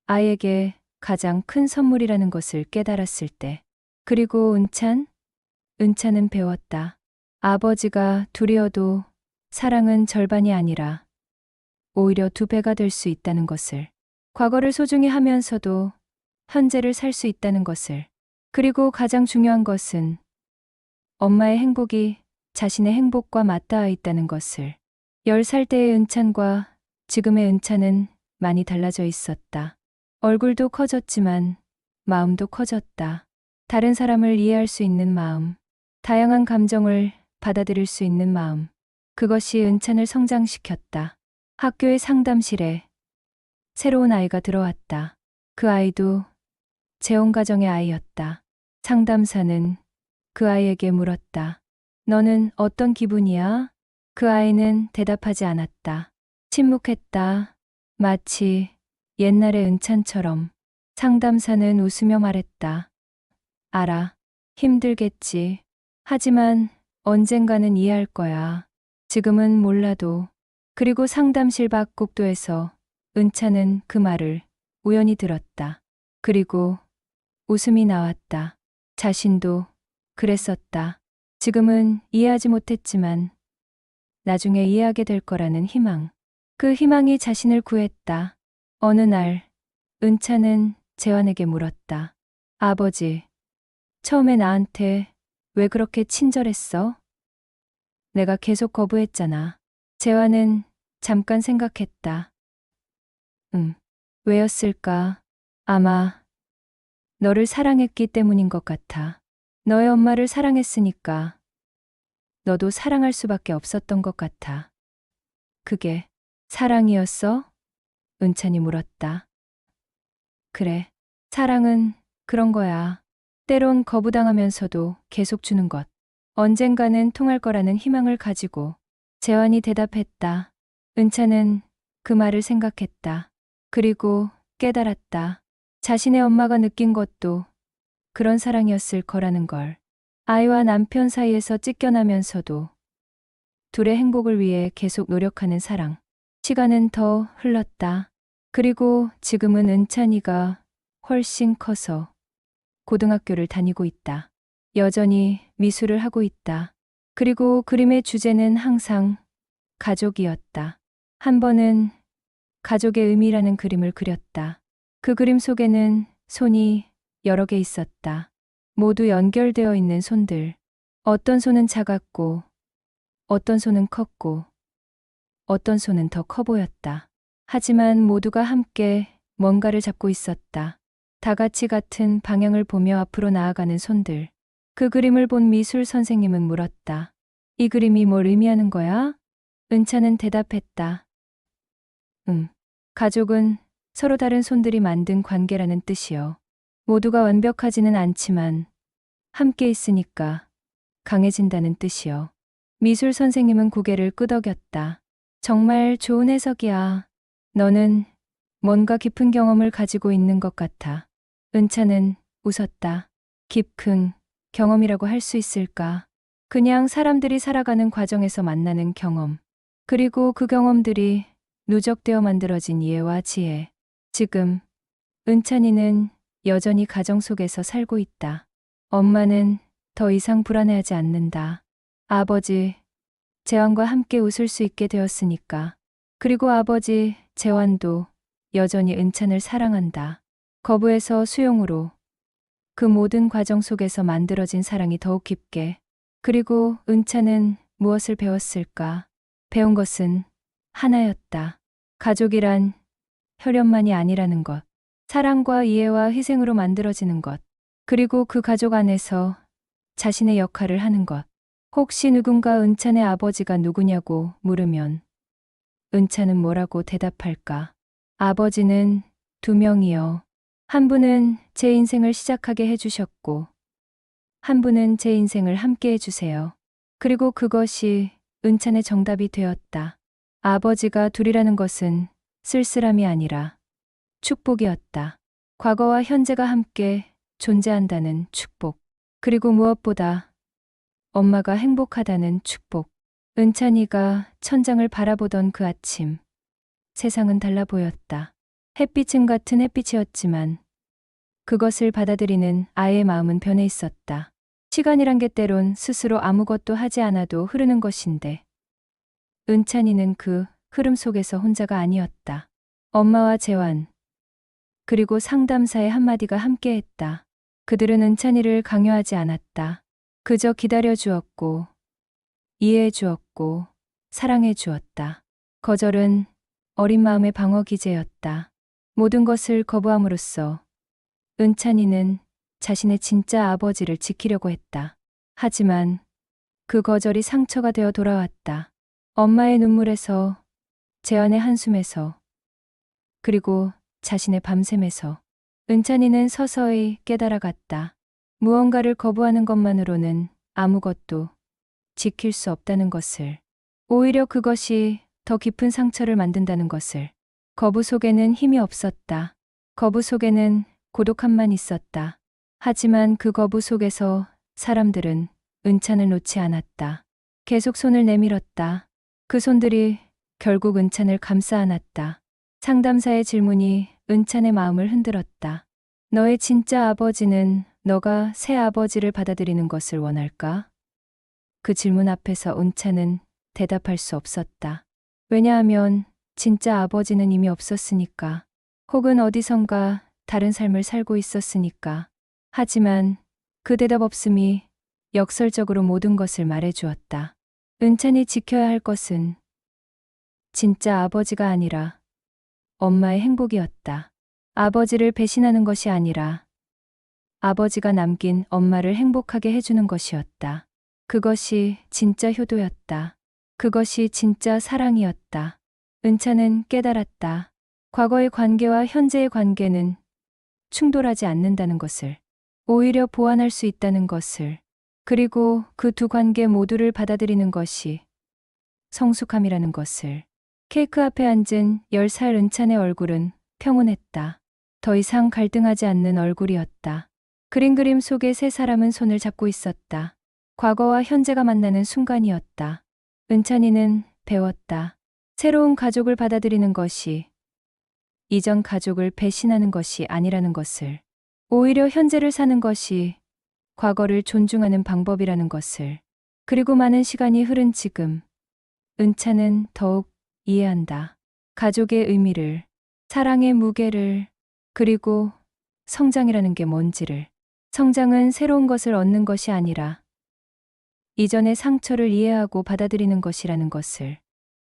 [SPEAKER 1] 아이에게 가장 큰 선물이라는 것을 깨달았을 때, 그리고 은찬은 배웠다. 아버지가 둘이어도 사랑은 절반이 아니라 오히려 2배가 될 수 있다는 것을. 과거를 소중히 하면서도 현재를 살 수 있다는 것을. 그리고 가장 중요한 것은 엄마의 행복이 자신의 행복과 맞닿아 있다는 것을. 10살 때의 은찬과 지금의 은찬은 많이 달라져 있었다. 얼굴도 커졌지만 마음도 커졌다. 다른 사람을 이해할 수 있는 마음, 다양한 감정을 받아들일 수 있는 마음. 그것이 은찬을 성장시켰다. 학교의 상담실에 새로운 아이가 들어왔다. 그 아이도 재혼 가정의 아이였다. 상담사는 그 아이에게 물었다. 너는 어떤 기분이야? 그 아이는 대답하지 않았다. 침묵했다. 마치 옛날의 은찬처럼. 상담사는 웃으며 말했다. 알아. 힘들겠지. 하지만 언젠가는 이해할 거야. 지금은 몰라도. 그리고 상담실 밖 복도에서 은찬은 그 말을 우연히 들었다. 그리고 웃음이 나왔다. 자신도 그랬었다. 지금은 이해하지 못했지만 나중에 이해하게 될 거라는 희망. 그 희망이 자신을 구했다. 어느 날 은찬은 재환에게 물었다. 아버지, 처음에 나한테 왜 그렇게 친절했어? 내가 계속 거부했잖아. 재환은 잠깐 생각했다. 왜였을까? 아마 너를 사랑했기 때문인 것 같아. 너의 엄마를 사랑했으니까 너도 사랑할 수밖에 없었던 것 같아. 그게 사랑이었어? 은찬이 물었다. 그래. 사랑은 그런 거야. 때론 거부당하면서도 계속 주는 것. 언젠가는 통할 거라는 희망을 가지고. 재환이 대답했다. 은찬은 그 말을 생각했다. 그리고 깨달았다. 자신의 엄마가 느낀 것도 그런 사랑이었을 거라는 걸. 아이와 남편 사이에서 찢겨나면서도 둘의 행복을 위해 계속 노력하는 사랑. 시간은 더 흘렀다. 그리고 지금은 은찬이가 훨씬 커서 고등학교를 다니고 있다. 여전히 미술을 하고 있다. 그리고 그림의 주제는 항상 가족이었다. 한 번은 가족의 의미라는 그림을 그렸다. 그 그림 속에는 손이 여러 개 있었다. 모두 연결되어 있는 손들. 어떤 손은 작았고, 어떤 손은 컸고, 어떤 손은 더 커 보였다. 하지만 모두가 함께 뭔가를 잡고 있었다. 다 같이 같은 방향을 보며 앞으로 나아가는 손들. 그 그림을 본 미술 선생님은 물었다. 이 그림이 뭘 의미하는 거야? 은찬은 대답했다. 가족은 서로 다른 손들이 만든 관계라는 뜻이요. 모두가 완벽하지는 않지만 함께 있으니까 강해진다는 뜻이요. 미술 선생님은 고개를 끄덕였다. 정말 좋은 해석이야. 너는 뭔가 깊은 경험을 가지고 있는 것 같아. 은찬은 웃었다. 깊은 경험이라고 할 수 있을까? 그냥 사람들이 살아가는 과정에서 만나는 경험. 그리고 그 경험들이 누적되어 만들어진 이해와 지혜. 지금 은찬이는 여전히 가정 속에서 살고 있다. 엄마는 더 이상 불안해하지 않는다. 아버지, 재환과 함께 웃을 수 있게 되었으니까. 그리고 아버지, 재환도 여전히 은찬을 사랑한다. 거부에서 수용으로 그 모든 과정 속에서 만들어진 사랑이 더욱 깊게. 그리고 은찬은 무엇을 배웠을까? 배운 것은 하나였다. 가족이란 혈연만이 아니라는 것. 사랑과 이해와 희생으로 만들어지는 것. 그리고 그 가족 안에서 자신의 역할을 하는 것. 혹시 누군가 은찬의 아버지가 누구냐고 물으면 은찬은 뭐라고 대답할까? 아버지는 두 명이요. 한 분은 제 인생을 시작하게 해주셨고, 한 분은 제 인생을 함께 해주세요. 그리고 그것이 은찬의 정답이 되었다. 아버지가 둘이라는 것은 쓸쓸함이 아니라 축복이었다. 과거와 현재가 함께 존재한다는 축복. 그리고 무엇보다 엄마가 행복하다는 축복. 은찬이가 천장을 바라보던 그 아침, 세상은 달라 보였다. 햇빛은 같은 햇빛이었지만 그것을 받아들이는 아이의 마음은 변해 있었다. 시간이란 게 때론 스스로 아무것도 하지 않아도 흐르는 것인데 은찬이는 그 흐름 속에서 혼자가 아니었다. 엄마와 재환, 그리고 상담사의 한마디가 함께했다. 그들은 은찬이를 강요하지 않았다. 그저 기다려 주었고, 이해해 주었고, 사랑해 주었다. 거절은 어린 마음의 방어 기제였다. 모든 것을 거부함으로써 은찬이는 자신의 진짜 아버지를 지키려고 했다. 하지만 그 거절이 상처가 되어 돌아왔다. 엄마의 눈물에서, 재환의 한숨에서, 그리고 자신의 밤샘에서 은찬이는 서서히 깨달아갔다. 무언가를 거부하는 것만으로는 아무것도 지킬 수 없다는 것을. 오히려 그것이 더 깊은 상처를 만든다는 것을. 거부 속에는 힘이 없었다. 거부 속에는 고독함만 있었다. 하지만 그 거부 속에서 사람들은 은찬을 놓지 않았다. 계속 손을 내밀었다. 그 손들이 결국 은찬을 감싸 안았다. 상담사의 질문이 은찬의 마음을 흔들었다. 너의 진짜 아버지는 너가 새 아버지를 받아들이는 것을 원할까? 그 질문 앞에서 은찬은 대답할 수 없었다. 왜냐하면 진짜 아버지는 이미 없었으니까. 혹은 어디선가 다른 삶을 살고 있었으니까. 하지만 그 대답 없음이 역설적으로 모든 것을 말해주었다. 은찬이 지켜야 할 것은 진짜 아버지가 아니라 엄마의 행복이었다. 아버지를 배신하는 것이 아니라 아버지가 남긴 엄마를 행복하게 해주는 것이었다. 그것이 진짜 효도였다. 그것이 진짜 사랑이었다. 은찬은 깨달았다. 과거의 관계와 현재의 관계는 충돌하지 않는다는 것을, 오히려 보완할 수 있다는 것을, 그리고 그 두 관계 모두를 받아들이는 것이 성숙함이라는 것을. 케이크 앞에 앉은 10살 은찬의 얼굴은 평온했다. 더 이상 갈등하지 않는 얼굴이었다. 그림 속에 세 사람은 손을 잡고 있었다. 과거와 현재가 만나는 순간이었다. 은찬이는 배웠다. 새로운 가족을 받아들이는 것이 이전 가족을 배신하는 것이 아니라는 것을, 오히려 현재를 사는 것이 과거를 존중하는 방법이라는 것을. 그리고 많은 시간이 흐른 지금, 은찬은 더욱 이해한다. 가족의 의미를, 사랑의 무게를, 그리고 성장이라는 게 뭔지를. 성장은 새로운 것을 얻는 것이 아니라 이전의 상처를 이해하고 받아들이는 것이라는 것을.